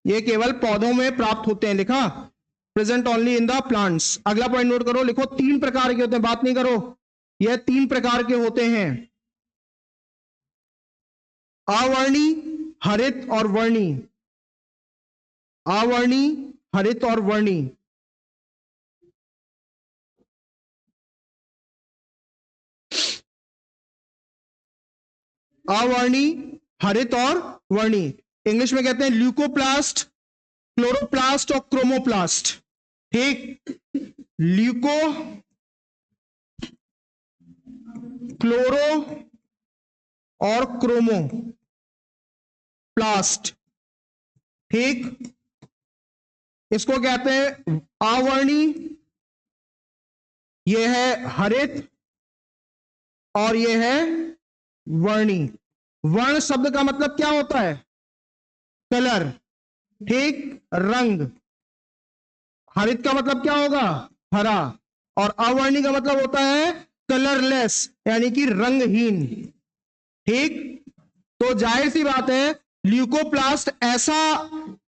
Speaker 1: ये केवल पौधों में प्राप्त होते हैं। लिखा, present only in the plants. अगला पॉइंट नोट करो, लिखो 3 प्रकार के होते हैं, बात नहीं करो, यह 3 प्रकार के होते हैं, अवर्णी, हरित और वर्णी। अवर्णी, हरित और वर्णी। अवर्णी, हरित और वर्णी। इंग्लिश में कहते हैं ल्यूकोप्लास्ट, क्लोरोप्लास्ट और क्रोमोप्लास्ट। ठीक, ल्यूको, क्लोरो और क्रोमो प्लास्ट। ठीक, इसको कहते हैं अवर्णी, यह है हरित और यह है वर्णी। वर्ण शब्द का मतलब क्या होता है? कलर, ठीक, रंग। हरित का मतलब क्या होगा? हरा। और अवर्णी का मतलब होता है कलरलेस, यानी कि रंगहीन, ठीक। तो जाहिर सी बात है ल्यूकोप्लास्ट ऐसा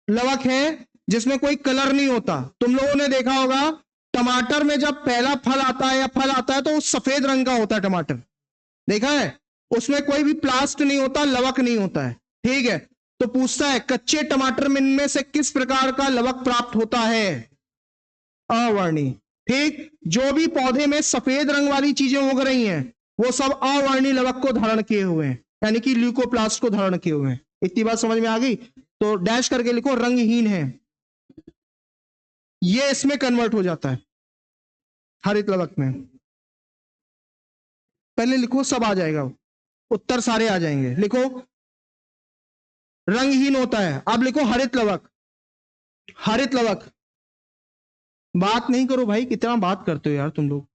Speaker 1: लवक है जिसमें कोई कलर नहीं होता। तुम लोगों ने देखा होगा टमाटर में जब पहला फल आता है या फल आता है तो वो सफेद रंग का होता है टमाटर, देखा है? उसमें कोई भी प्लास्ट नहीं होता, लवक नहीं होता है, ठीक है। तो पूछता है कच्चे टमाटर में इनमें से किस प्रकार का लवक प्राप्त होता है? अवर्णी, ठीक। जो भी पौधे में सफेद रंग वाली चीजें उग रही हैं वो सब अवर्णी लवक को धारण किए हुए हैं, यानी कि ल्यूकोप्लास्ट को धारण किए हुए हैं। इतनी बात समझ में आ गई? तो डैश करके लिखो रंगहीन है, ये इसमें कन्वर्ट हो जाता है हरित लवक में। पहले लिखो, सब आ जाएगा, उत्तर सारे आ जाएंगे। लिखो रंगहीन होता है, अब लिखो हरित लवक। हरित लवक, बात नहीं करो भाई, कितना बात करते हो यार तुम लोग,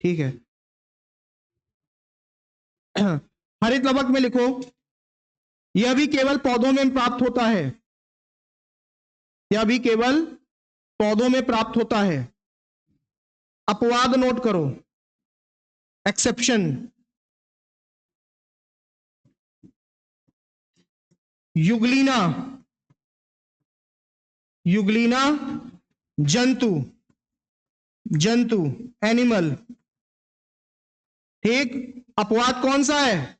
Speaker 1: ठीक है। हरित लवक में लिखो यह भी केवल पौधों में प्राप्त होता है, यह भी केवल पौधों में प्राप्त होता है। अपवाद नोट करो, एक्सेप्शन, युगलीना, युगलीना जंतु, जंतु एनिमल, ठीक। अपवाद कौन सा है?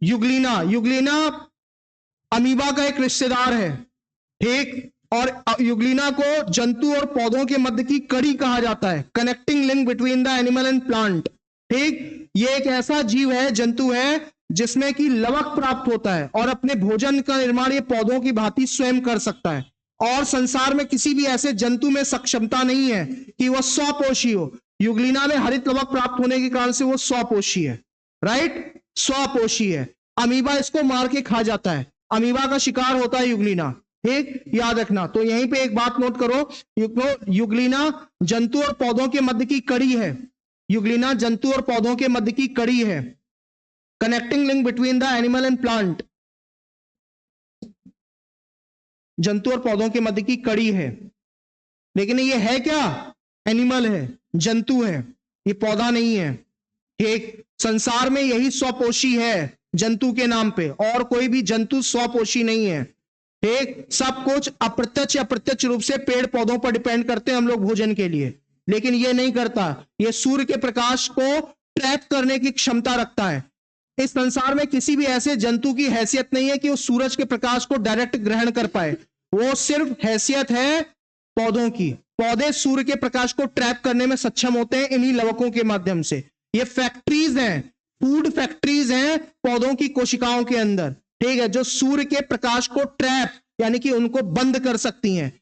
Speaker 1: युगलीना। युगलीना अमीबा का एक रिश्तेदार है, ठीक। और युगलीना को जंतु और पौधों के मध्य की कड़ी कहा जाता है, connecting link between the animal and plant, ठीक। ये एक ऐसा जीव है, जंतु है, जिसमें कि लवक प्राप्त होता है और अपने भोजन का निर्माण ये पौधों की भांति स्वयं कर सकता है। और संसार में किसी भी ऐसे जंतु में सक्षमता नहीं है कि वह स्वपोषी हो। युगलीना में हरित लवक प्राप्त होने के कारण से वो स्वपोषी है, राइट, स्वपोषी है। अमीबा इसको मार के खा जाता है, अमीबा का शिकार होता है युगलीना, ठीक, याद रखना। तो यहीं पे एक बात नोट करो, युगलीना जंतु और पौधों के मध्य की कड़ी है, युगलीना जंतु और पौधों के मध्य की कड़ी है, connecting link between the animal and plant, जंतु और पौधों के मध्य की कड़ी है। लेकिन ये है क्या? एनिमल है, जंतु है, ये पौधा नहीं है, ठीक। संसार में यही स्वपोषी है जंतु के नाम पे, और कोई भी जंतु स्वपोषी नहीं है, ठीक। सब कुछ अप्रत्यक्ष अप्रत्यक्ष रूप से पेड़ पौधों पर डिपेंड करते हैं हम लोग भोजन के लिए, लेकिन ये नहीं करता। ये सूर्य के प्रकाश को ट्रैप करने की क्षमता रखता है। इस संसार में किसी भी ऐसे जंतु की हैसियत नहीं है कि वो सूरज के प्रकाश को डायरेक्ट ग्रहण कर पाए, वो सिर्फ हैसियत है पौधों की। पौधे सूर्य के प्रकाश को ट्रैप करने में सक्षम होते हैं इन्हीं लवकों के माध्यम से। ये फैक्ट्रीज हैं, फूड फैक्ट्रीज हैं पौधों की कोशिकाओं के अंदर, ठीक है, जो सूर्य के प्रकाश को ट्रैप यानी कि उनको बंद कर सकती हैं।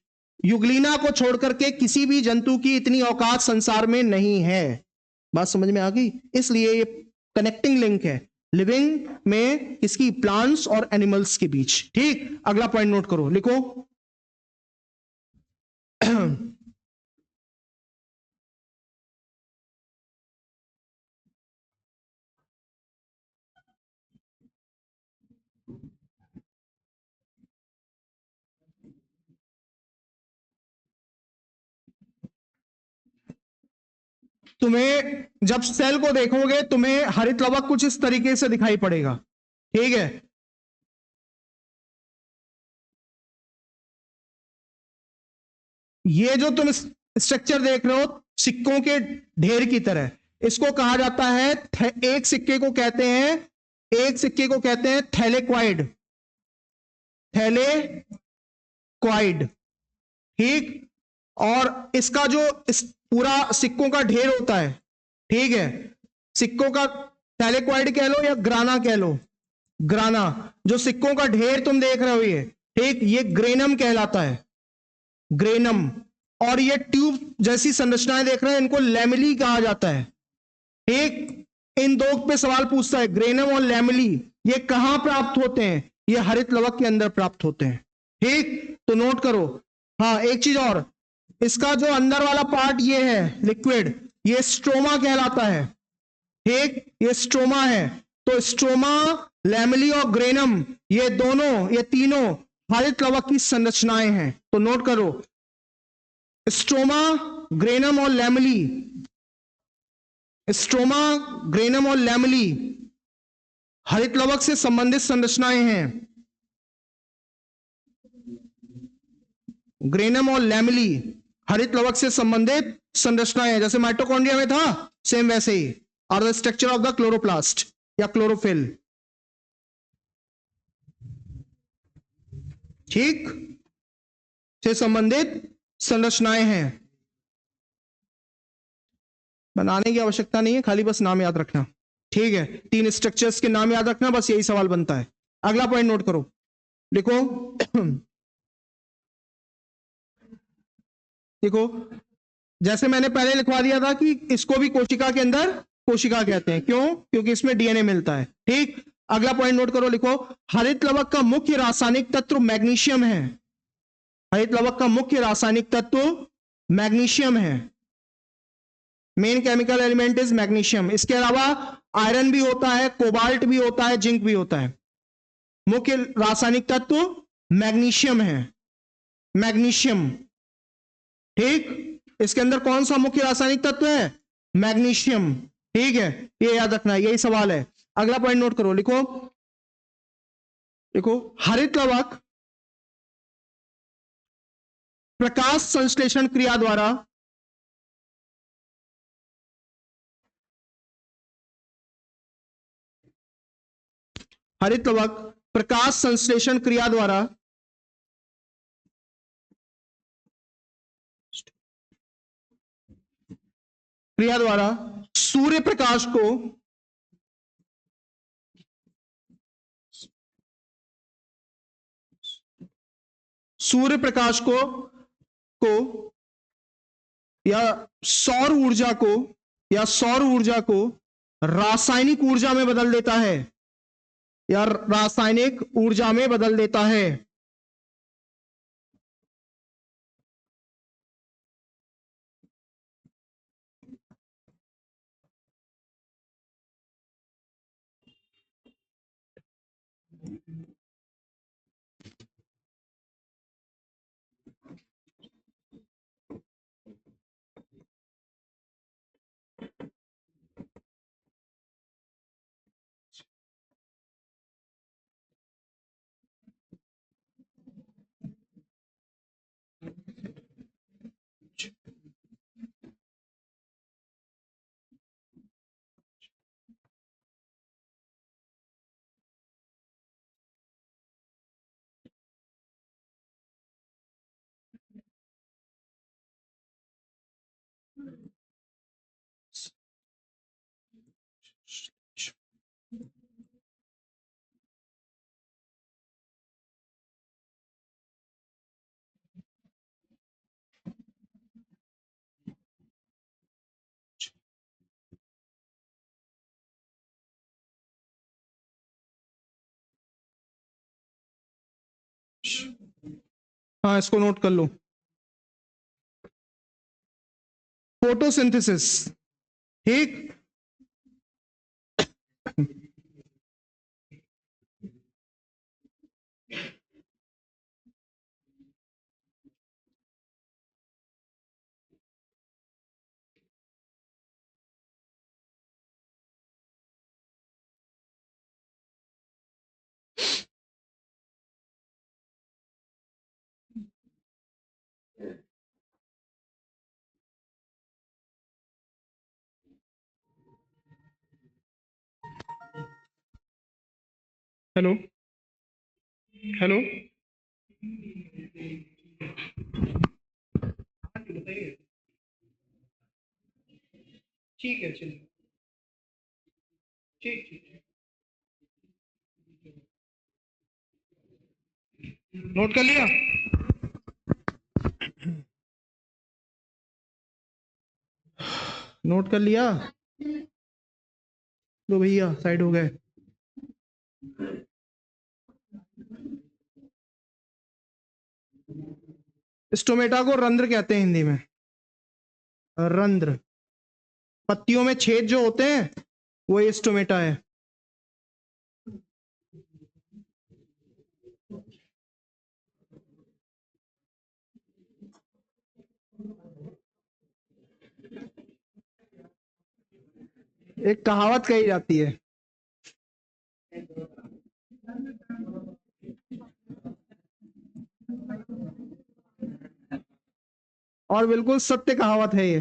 Speaker 1: युगलीना को छोड़कर के किसी भी जंतु की इतनी औकात संसार में नहीं है। बात समझ में आ गई? इसलिए ये कनेक्टिंग लिंक है लिविंग में किसकी? प्लांट्स और एनिमल्स के बीच, ठीक। अगला पॉइंट नोट करो, लिखो तुम्हें जब सेल को देखोगे तुम्हें हरित लवक कुछ इस तरीके से दिखाई पड़ेगा, ठीक है। ये जो तुम स्ट्रक्चर देख रहे हो सिक्कों के ढेर की तरह, इसको कहा जाता है, एक सिक्के को कहते हैं, एक सिक्के को कहते हैं थैलेक्वाइड, थैलेक्वाइड, ठीक। और इसका जो इस पूरा सिक्कों का ढेर होता है, ठीक है, सिक्कों का थैलेक्वाइड कह लो या ग्राना कह लो, ग्राना, जो सिक्कों का ढेर तुम देख रहे हो ये, ठीक, ये ग्रेनम कहलाता है, ग्रेनम। और ये ट्यूब जैसी संरचनाएं देख रहे हैं इनको लैमेली कहा जाता है, ठीक। इन दो पे सवाल पूछता है, ग्रेनम और लैमेली ये कहां प्राप्त होते हैं? ये हरित लवक के अंदर प्राप्त होते हैं, ठीक। तो नोट करो। हाँ, एक चीज और, इसका जो अंदर वाला पार्ट ये है लिक्विड, ये स्ट्रोमा कहलाता है, ठीक, ये स्ट्रोमा है। तो स्ट्रोमा, लैमेली और ग्रेनम, ये दोनों, ये तीनों हरित लवक की संरचनाएं हैं। तो नोट करो, स्ट्रोमा, ग्रेनम और लैमेली, स्ट्रोमा, ग्रेनम और लैमेली हरित लवक से संबंधित संरचनाएं हैं। ग्रेनम और लैमेली हरित लवक से संबंधित संरचनाएं हैं। जैसे माइटोकॉन्ड्रिया में था, सेम वैसे ही are the structure of the chloroplast या क्लोरोफिल। ठीक, से संबंधित संरचनाएं हैं। बनाने की आवश्यकता नहीं है, खाली बस नाम याद रखना। ठीक है, 3 स्ट्रक्चर्स के नाम याद रखना, बस यही सवाल बनता है। अगला पॉइंट नोट करो, लिखो देखो, जैसे मैंने पहले लिखवा दिया था कि इसको भी कोशिका के अंदर कोशिका कहते हैं। क्यों? क्योंकि इसमें डीएनए मिलता है। ठीक, अगला पॉइंट नोट करो, लिखो हरित लवक का मुख्य रासायनिक तत्व मैग्नीशियम है। हरित लवक का मुख्य रासायनिक तत्व मैग्नीशियम है। Main chemical element is magnesium. इसके अलावा आयरन भी होता है, कोबाल्ट भी होता है, जिंक भी होता है। मुख्य रासायनिक तत्व मैग्नीशियम है, मैग्नीशियम। ठीक, इसके अंदर कौन सा मुख्य रासायनिक तत्व है? मैग्नीशियम। ठीक है, ये याद रखना है, यही सवाल है। अगला पॉइंट नोट करो, लिखो लिखो हरित लवक प्रकाश संश्लेषण क्रिया द्वारा हरित लवक प्रकाश संश्लेषण क्रिया द्वारा सूर्य प्रकाश को को या सौर ऊर्जा को रासायनिक ऊर्जा में बदल देता है, या रासायनिक ऊर्जा में बदल देता है। हाँ, इसको नोट कर लो, फोटोसिंथेसिस। ठीक, हेलो हेलो, ठीक है, चलिए, ठीक ठीक, नोट कर लिया। नोट कर लिया, लो भैया साइड हो गए। स्टोमेटा को रंध्र कहते हैं हिंदी में, रंध्र। पत्तियों में छेद जो होते हैं वो स्टोमेटा है। एक कहावत कही जाती है, और बिल्कुल सत्य कहावत है ये।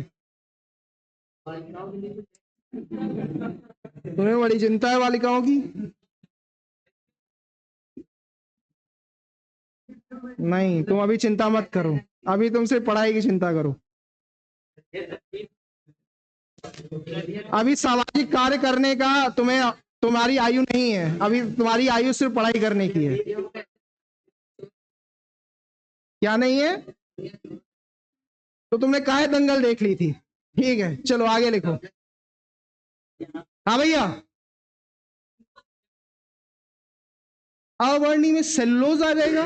Speaker 1: तुम्हें बड़ी चिंता है बालिकाओं की? नहीं, तुम अभी चिंता मत करो, अभी तुम सिर्फ पढ़ाई की चिंता करो। अभी सामाजिक कार्य करने का तुम्हारी आयु नहीं है, अभी तुम्हारी आयु सिर्फ पढ़ाई करने की है। क्या नहीं है? तो तुमने काहे दंगल देख ली थी? ठीक है, चलो आगे लिखो। हाँ भैया, अवर्णी में सेल्यूलोज आ जाएगा।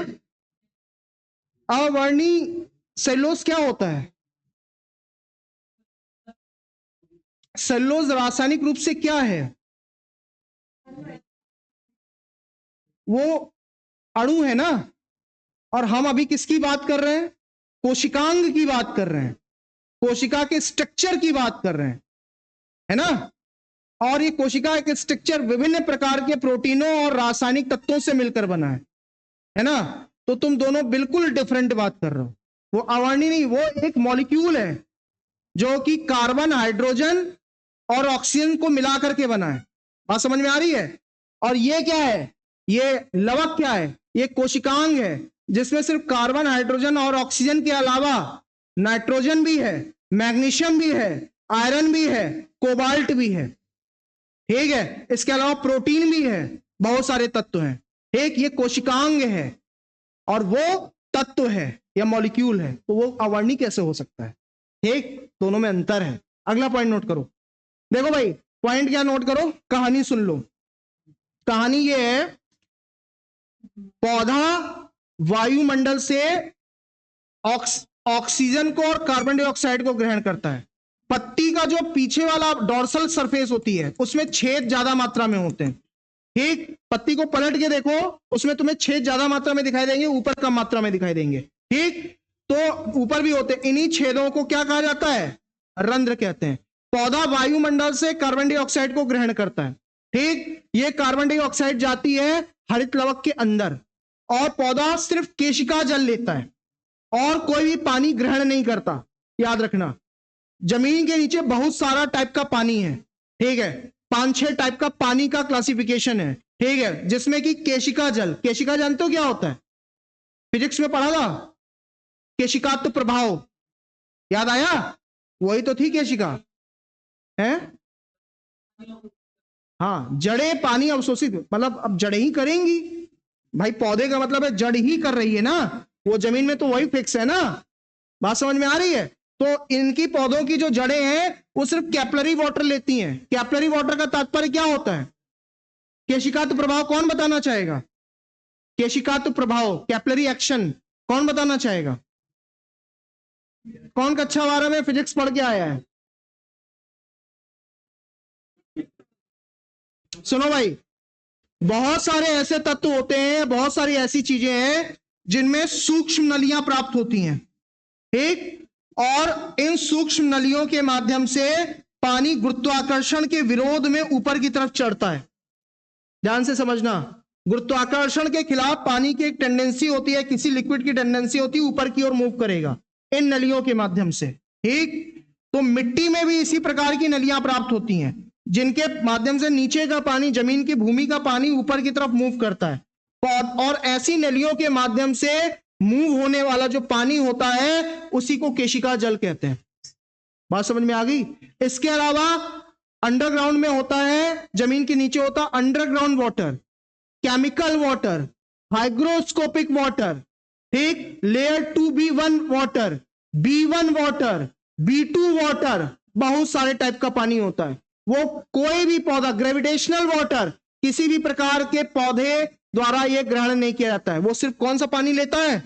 Speaker 1: अवर्णी सेल्यूलोज क्या होता है? सेल्यूलोज रासायनिक रूप से क्या है? वो अणु है ना। और हम अभी किसकी बात कर रहे हैं? कोशिकांग की बात कर रहे हैं, कोशिका के स्ट्रक्चर की बात कर रहे हैं, है ना। और ये कोशिका के स्ट्रक्चर विभिन्न प्रकार के प्रोटीनों और रासायनिक तत्वों से मिलकर बना है ना। तो तुम दोनों बिल्कुल डिफरेंट बात कर रहे हो। वो अवर्णी नहीं, वो एक मॉलिक्यूल है जो कि कार्बन, हाइड्रोजन और ऑक्सीजन को मिला करके बना है। बात समझ में आ रही है? और ये क्या है? ये लवक क्या है? ये कोशिकांग है जिसमें सिर्फ कार्बन, हाइड्रोजन और ऑक्सीजन के अलावा नाइट्रोजन भी है, मैग्नीशियम भी है, आयरन भी है, कोबाल्ट भी है। ठीक है, इसके अलावा प्रोटीन भी है, बहुत सारे तत्व हैं। ठीक, ये कोशिकांग है और वो तत्व है या मॉलिक्यूल है, तो वो अवर्णी कैसे हो सकता है? ठीक, दोनों में अंतर है। अगला पॉइंट नोट करो। देखो भाई, पॉइंट क्या नोट करो, कहानी सुन लो। कहानी ये है, पौधा वायुमंडल से ऑक्सीजन को और कार्बन डाइऑक्साइड को ग्रहण करता है। पत्ती का जो पीछे वाला डोर्सल सरफेस होती है उसमें छेद ज्यादा मात्रा में होते हैं। ठीक, पत्ती को पलट के देखो, उसमें तुम्हें छेद ज्यादा मात्रा में दिखाई देंगे, ऊपर कम मात्रा में दिखाई देंगे। ठीक, तो ऊपर भी होते हैं। इन्हीं छेदों को क्या कहा जाता है? रंध्र कहते हैं। पौधा वायुमंडल से कार्बन डाइऑक्साइड को ग्रहण करता है। ठीक, ये कार्बन डाइऑक्साइड जाती है हरित लवक के अंदर, और पौधा सिर्फ केशिका जल लेता है और कोई भी पानी ग्रहण नहीं करता। याद रखना, जमीन के नीचे बहुत सारा टाइप का पानी है। ठीक है, 5-6 टाइप का पानी का क्लासिफिकेशन है। ठीक है, जिसमें कि केशिका जल, केशिका जानते हो क्या होता है? फिजिक्स में पढ़ा था, केशिकात्व प्रभाव, याद आया? वही तो थी केशिका, है। हाँ, जड़ें पानी अवशोषित, मतलब अब जड़ें ही करेंगी भाई। पौधे का मतलब है जड़ ही कर रही है ना, वो जमीन में तो वही फिक्स है ना। बात समझ में आ रही है? तो इनकी पौधों की जो जड़ें हैं वो सिर्फ कैपिलरी वाटर लेती हैं। कैपिलरी वाटर का तात्पर्य क्या होता है? केशिकात्व प्रभाव कौन बताना चाहेगा? केशिकात्व प्रभाव, कैपिलरी एक्शन, कौन बताना चाहेगा? कौन कक्षा 12 में फिजिक्स पढ़ के आया है? सुनो भाई, बहुत सारे ऐसे तत्व होते हैं, बहुत सारी ऐसी चीजें हैं जिनमें सूक्ष्म नलियां प्राप्त होती हैं। ठीक, और इन सूक्ष्म नलियों के माध्यम से पानी गुरुत्वाकर्षण के विरोध में ऊपर की तरफ चढ़ता है। ध्यान से समझना, गुरुत्वाकर्षण के खिलाफ पानी की एक टेंडेंसी होती है, किसी लिक्विड की टेंडेंसी होती है ऊपर की ओर मूव करेगा इन नलियों के माध्यम से। ठीक, तो मिट्टी में भी इसी प्रकार की नलियां प्राप्त होती हैं जिनके माध्यम से नीचे का पानी, जमीन की भूमि का पानी ऊपर की तरफ मूव करता है। और ऐसी नलियों के माध्यम से मूव होने वाला जो पानी होता है उसी को केशिका जल कहते हैं। बात समझ में आ गई? इसके अलावा अंडरग्राउंड में होता है, जमीन के नीचे होता underground water, chemical water, hygroscopic water. ठीक, layer 2B1 water, B1 water, B2 water, बहुत सारे टाइप का पानी होता है। वो कोई भी पौधा, ग्रेविटेशनल वाटर, किसी भी प्रकार के पौधे द्वारा यह ग्रहण नहीं किया जाता है। वो सिर्फ कौन सा पानी लेता है?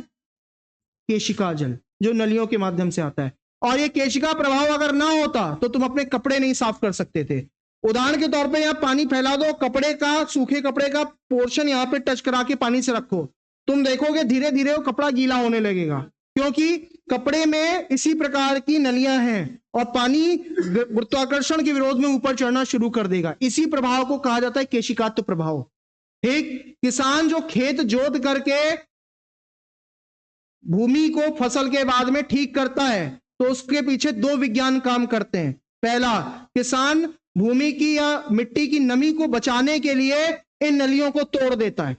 Speaker 1: केशिका जल, जो नलियों के माध्यम से आता है। और ये केशिका प्रभाव अगर ना होता तो तुम अपने कपड़े नहीं साफ कर सकते थे। उदाहरण के तौर पे यहाँ पानी फैला दो, कपड़े का, सूखे कपड़े का पोर्शन यहाँ पे टच करा के पानी से रखो, तुम देखोगे धीरे धीरे वो कपड़ा गीला होने लगेगा, क्योंकि कपड़े में इसी प्रकार की नलियां हैं और पानी गुरुत्वाकर्षण के विरोध में ऊपर चढ़ना शुरू कर देगा। इसी प्रभाव को कहा जाता है केशिकात्व प्रभाव। ठीक, किसान जो खेत जोत करके भूमि को फसल के बाद में ठीक करता है, तो उसके पीछे दो विज्ञान काम करते हैं। पहला, किसान भूमि की या मिट्टी की नमी को बचाने के लिए इन नलियों को तोड़ देता है।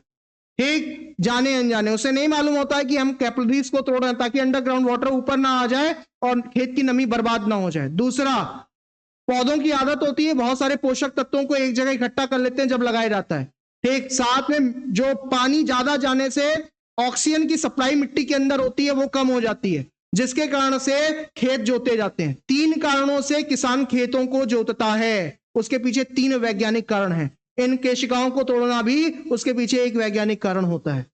Speaker 1: ठीक, जाने अनजाने, उसे नहीं मालूम होता है कि हम कैपिलरीज को तोड़ रहे हैं ताकि अंडरग्राउंड वाटर ऊपर ना आ जाए और खेत की नमी बर्बाद ना हो जाए। दूसरा, पौधों की आदत होती है बहुत सारे पोषक तत्वों को एक जगह इकट्ठा कर लेते हैं जब लगाया जाता है। ठीक, साथ में जो पानी ज्यादा जाने से ऑक्सीजन की सप्लाई मिट्टी के अंदर होती है वो कम हो जाती है, जिसके कारण से खेत जोते जाते हैं। 3 कारणों से किसान खेतों को जोतता है, उसके पीछे 3 वैज्ञानिक कारण हैं। इन केशिकाओं को तोड़ना भी उसके पीछे एक वैज्ञानिक कारण होता है।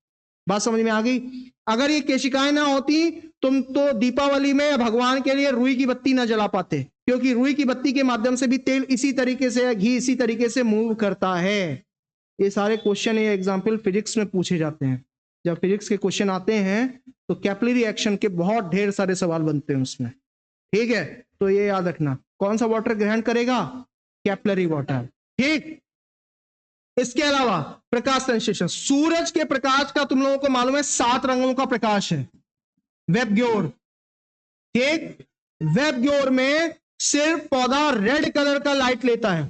Speaker 1: बात समझ में आ गई? अगर ये केशिकाएं ना होती तुम तो दीपावली में भगवान के लिए रुई की बत्ती ना जला पाते, क्योंकि रुई की बत्ती के माध्यम से भी तेल इसी तरीके से, घी इसी तरीके से मूव करता है। ये सारे क्वेश्चन, ये एग्जाम्पल फिजिक्स में पूछे जाते हैं। जब फिजिक्स के क्वेश्चन आते हैं तो कैपिलरी एक्शन के बहुत ढेर सारे सवाल बनते हैं उसमें। ठीक है, तो ये याद रखना। कौन सा वाटर ग्रहण करेगा? Capillary water. ठीक, इसके अलावा प्रकाश संश्लेषण, सूरज के प्रकाश का तुम लोगों को मालूम है 7 रंगों का प्रकाश है। वेबग्योर, ठीक, वेबग्योर में सिर्फ पौधा रेड कलर का लाइट लेता है।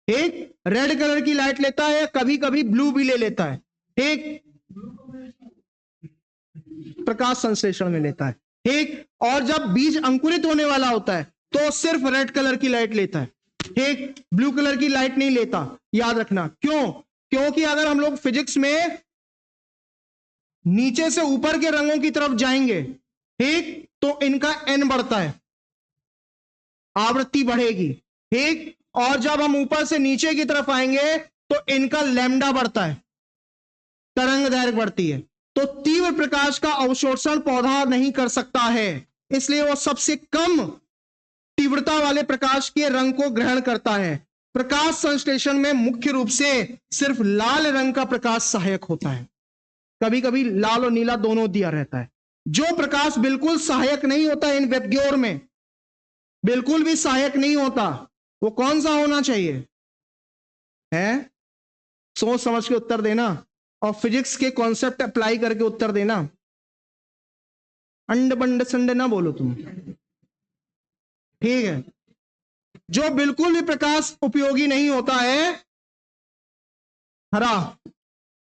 Speaker 1: ठीक, रेड कलर की लाइट लेता है, कभी कभी ब्लू भी ले लेता है। ठीक, प्रकाश संश्लेषण में लेता है। ठीक, और जब बीज अंकुरित होने वाला होता है तो सिर्फ रेड कलर की लाइट लेता है। ठीक, ब्लू कलर की लाइट नहीं लेता, याद रखना। क्यों? क्योंकि अगर हम लोग फिजिक्स में नीचे से ऊपर के रंगों की तरफ जाएंगे, ठीक, तो इनका एन बढ़ता है, आवृत्ति बढ़ेगी। ठीक, और जब हम ऊपर से नीचे की तरफ आएंगे तो इनका लैम्डा बढ़ता है, तरंग दैर्घ्य बढ़ती है। तो तीव्र प्रकाश का अवशोषण पौधा नहीं कर सकता है, इसलिए वो सबसे कम तीव्रता वाले प्रकाश के रंग को ग्रहण करता है। प्रकाश संश्लेषण में मुख्य रूप से सिर्फ लाल रंग का प्रकाश सहायक होता है, कभी कभी लाल और नीला दोनों दिया रहता है। जो प्रकाश बिल्कुल सहायक नहीं होता इन वेबग्योर में, बिल्कुल भी सहायक नहीं होता, वो कौन सा होना चाहिए? है, सोच समझ के उत्तर देना और फिजिक्स के कॉन्सेप्ट अप्लाई करके उत्तर देना। अंड बंड संड ना बोलो तुम। ठीक है, जो बिल्कुल भी प्रकाश उपयोगी नहीं होता है, हरा।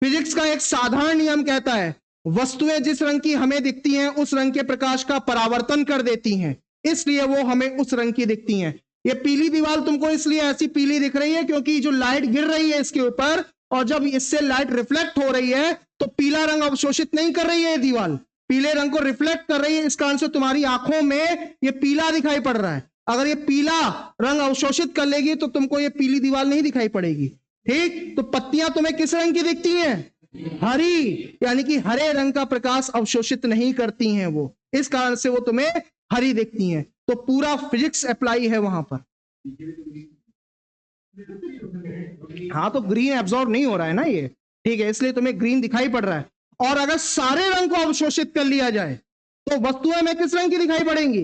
Speaker 1: फिजिक्स का एक साधारण नियम कहता है वस्तुएं जिस रंग की हमें दिखती हैं उस रंग के प्रकाश का परावर्तन कर देती हैं, इसलिए वो हमें उस रंग की दिखती हैं। ये पीली दीवार तुमको इसलिए ऐसी पीली दिख रही है क्योंकि जो लाइट गिर रही है इसके ऊपर, और जब इससे लाइट रिफ्लेक्ट हो रही है तो पीला रंग अवशोषित नहीं कर रही है, ये दीवार पीले रंग को रिफ्लेक्ट कर रही है, इस कारण से तुम्हारी आंखों में ये पीला दिखाई पड़ रहा है। अगर ये पीला रंग अवशोषित कर लेगी तो तुमको ये पीली दीवार नहीं दिखाई पड़ेगी। ठीक, तो पत्तियां तुम्हें किस रंग की दिखती हैं? हरी, यानी कि हरे रंग का प्रकाश अवशोषित नहीं करती हैं वो, इस कारण से वो तुम्हें हरी दिखती हैं। तो पूरा फिजिक्स अप्लाई है वहां पर। हाँ, तो ग्रीन एब्जॉर्ब नहीं हो रहा है ना ये, ठीक है, इसलिए तुम्हें ग्रीन दिखाई पड़ रहा है। और अगर सारे रंग को अवशोषित कर लिया जाए तो वस्तुएं में किस रंग की दिखाई पड़ेंगी?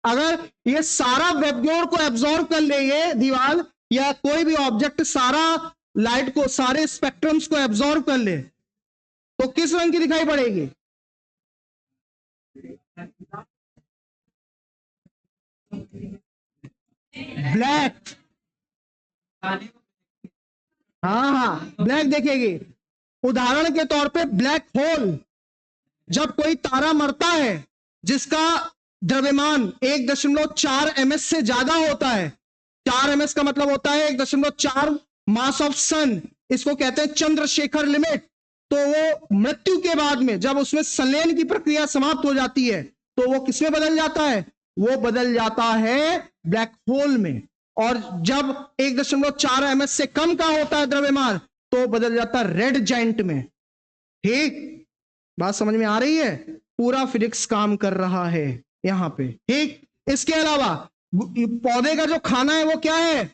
Speaker 1: अगर ये सारा वेबग्योर को एब्जॉर्ब कर ले, ये दीवार या कोई भी ऑब्जेक्ट सारा लाइट को, सारे स्पेक्ट्रम्स को एब्जॉर्ब कर ले, तो किस रंग की दिखाई पड़ेगी? ब्लैक। हाँ, ब्लैक देखेगी। उदाहरण के तौर पे ब्लैक होल, जब कोई तारा मरता है जिसका द्रव्यमान 1.4 ms से ज्यादा होता है, 4 ms का मतलब होता है 1.4 मास ऑफ सन, इसको कहते हैं चंद्रशेखर लिमिट। तो वो मृत्यु के बाद में जब उसमें संलयन की प्रक्रिया समाप्त हो जाती है तो वो किसमें बदल जाता है? वो बदल जाता है ब्लैक होल में। और जब 1.4 ms से कम का होता है द्रव्यमान तो बदल जाता है रेड जाइंट में। ठीक, बात समझ में आ रही है? पूरा फिजिक्स काम कर रहा है यहां पे। ठीक, इसके अलावा पौधे का जो खाना है वो क्या है?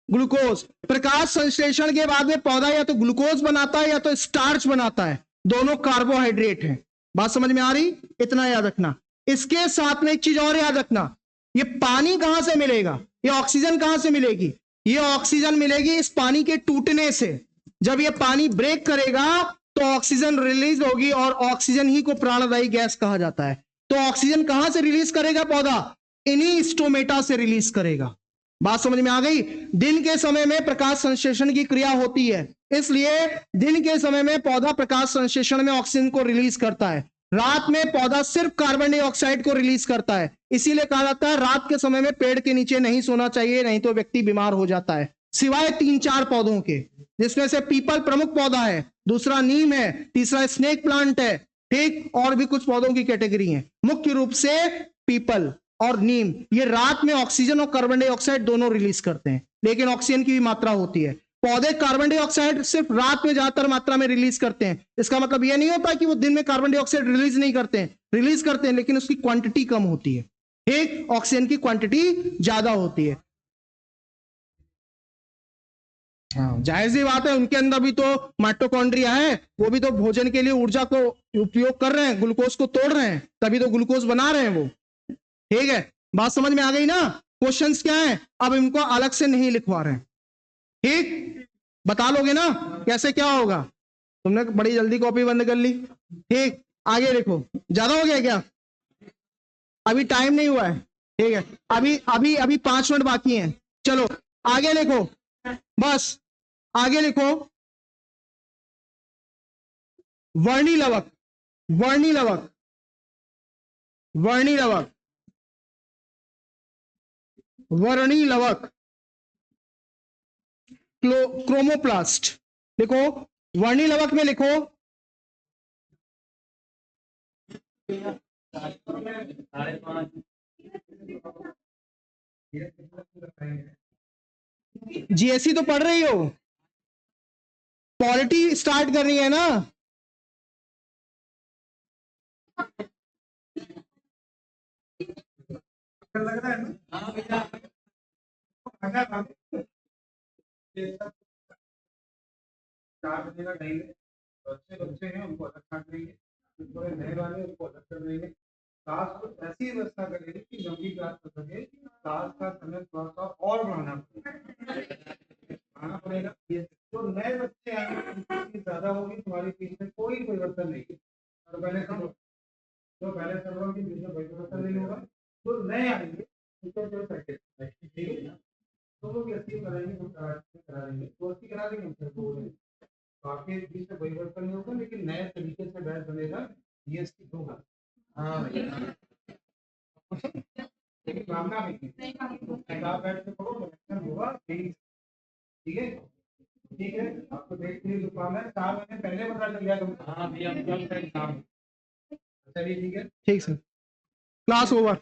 Speaker 1: ग्लूकोज। प्रकाश संश्लेषण के बाद में पौधा या तो ग्लूकोज बनाता है या तो स्टार्च बनाता है, दोनों कार्बोहाइड्रेट हैं। बात समझ में आ रही? इतना याद रखना। इसके साथ में एक चीज और याद रखना, ये पानी कहां से मिलेगा, ये ऑक्सीजन कहां से मिलेगी? ये ऑक्सीजन मिलेगी इस पानी के टूटने से। जब ये पानी ब्रेक करेगा तो ऑक्सीजन रिलीज होगी, और ऑक्सीजन ही को प्राणदायी गैस कहा जाता है। तो ऑक्सीजन कहां से रिलीज करेगा पौधा? इन्हीं स्टोमेटा से रिलीज करेगा। बात समझ में आ गई? दिन के समय में प्रकाश संश्लेषण की क्रिया होती है, इसलिए दिन के समय में पौधा प्रकाश संश्लेषण में ऑक्सीजन को रिलीज करता है, रात में पौधा सिर्फ कार्बन डाइऑक्साइड को रिलीज करता है। इसीलिए कहा जाता है रात के समय में पेड़ के नीचे नहीं सोना चाहिए, नहीं तो व्यक्ति बीमार हो जाता है, सिवाय 3-4 पौधों के, जिसमें से पीपल प्रमुख पौधा है, दूसरा नीम है, तीसरा स्नेक प्लांट है, ठीक, और भी कुछ पौधों की कैटेगरी है। मुख्य रूप से पीपल और नीम ये रात में ऑक्सीजन और कार्बन डाइऑक्साइड दोनों रिलीज करते हैं, लेकिन ऑक्सीजन की भी मात्रा होती है। पौधे कार्बन डाइऑक्साइड सिर्फ रात में ज्यादातर मात्रा में रिलीज करते हैं। इसका मतलब यह नहीं होता कि वो दिन में कार्बन डाइऑक्साइड रिलीज नहीं करते हैं, रिलीज करते हैं, लेकिन उसकी क्वांटिटी कम होती है। ठीक, ऑक्सीजन की क्वांटिटी ज्यादा होती है। हाँ, जाहिर सी बात है, उनके अंदर भी तो माइटोकॉन्ड्रिया है, वो भी तो भोजन के लिए ऊर्जा को उपयोग कर रहे हैं, ग्लूकोज को तोड़ रहे हैं, तभी तो ग्लूकोज बना रहे हैं वो। ठीक है, बात समझ में आ गई ना? क्वेश्चंस क्या है, अब इनको अलग से नहीं लिखवा रहे हैं। ठीक, बता लोगे ना कैसे क्या होगा? तुमने बड़ी जल्दी कॉपी बंद कर ली। ठीक, आगे देखो, ज्यादा हो गया क्या? अभी टाइम नहीं हुआ है। ठीक है, अभी अभी अभी 5 मिनट बाकी हैं। चलो आगे लिखो, बस आगे लिखो। वर्णी लवक, वर्णी लवक, वर्णी लवक, वर्णी लवक, क्रोमोप्लास्ट। लिखो, वर्णी लवक में लिखो जीएससी तो पढ़ रही हो, पॉलिटी स्टार्ट करनी है ना? लग रहा है ना? चार बजे का टाइम है, अच्छे बच्चे हैं उनको अलग काट देंगे, थोड़े नए वाले उनको अलग कर देंगे। क्लास को ऐसी व्यवस्था करेंगे कि लंबी क्लास हो सके, क्लास का समय थोड़ा सा और बढ़ाना पड़ेगा। जो नए बच्चे आएंगे उनकी ज्यादा होगी, तुम्हारी फीस में कोई परिवर्तन नहीं है। और पहले सर्वर की फीस में परिवर्तन नहीं होगा, जो नए आएंगे उनको जो पैकेज, ठीक है ना? तो लोग ऐसी कराएंगे, हम करा देंगे, तो ऐसी करा देंगे हम सबको। आपके बीच में परिवर्तन नहीं होगा, लेकिन नए तरीके से बैच बनेगा, जीएसटी होगा। हाँ लेकिन मामला बैठ के पढ़ो, इलेक्शन होगा, ठीक है? ठीक है, आपको देख के जो काम है 4 महीने पहले पता चल गया तुम। हाँ भैया, कल का एग्जाम। चलिए ठीक है, ठीक सर, क्लास ओवर।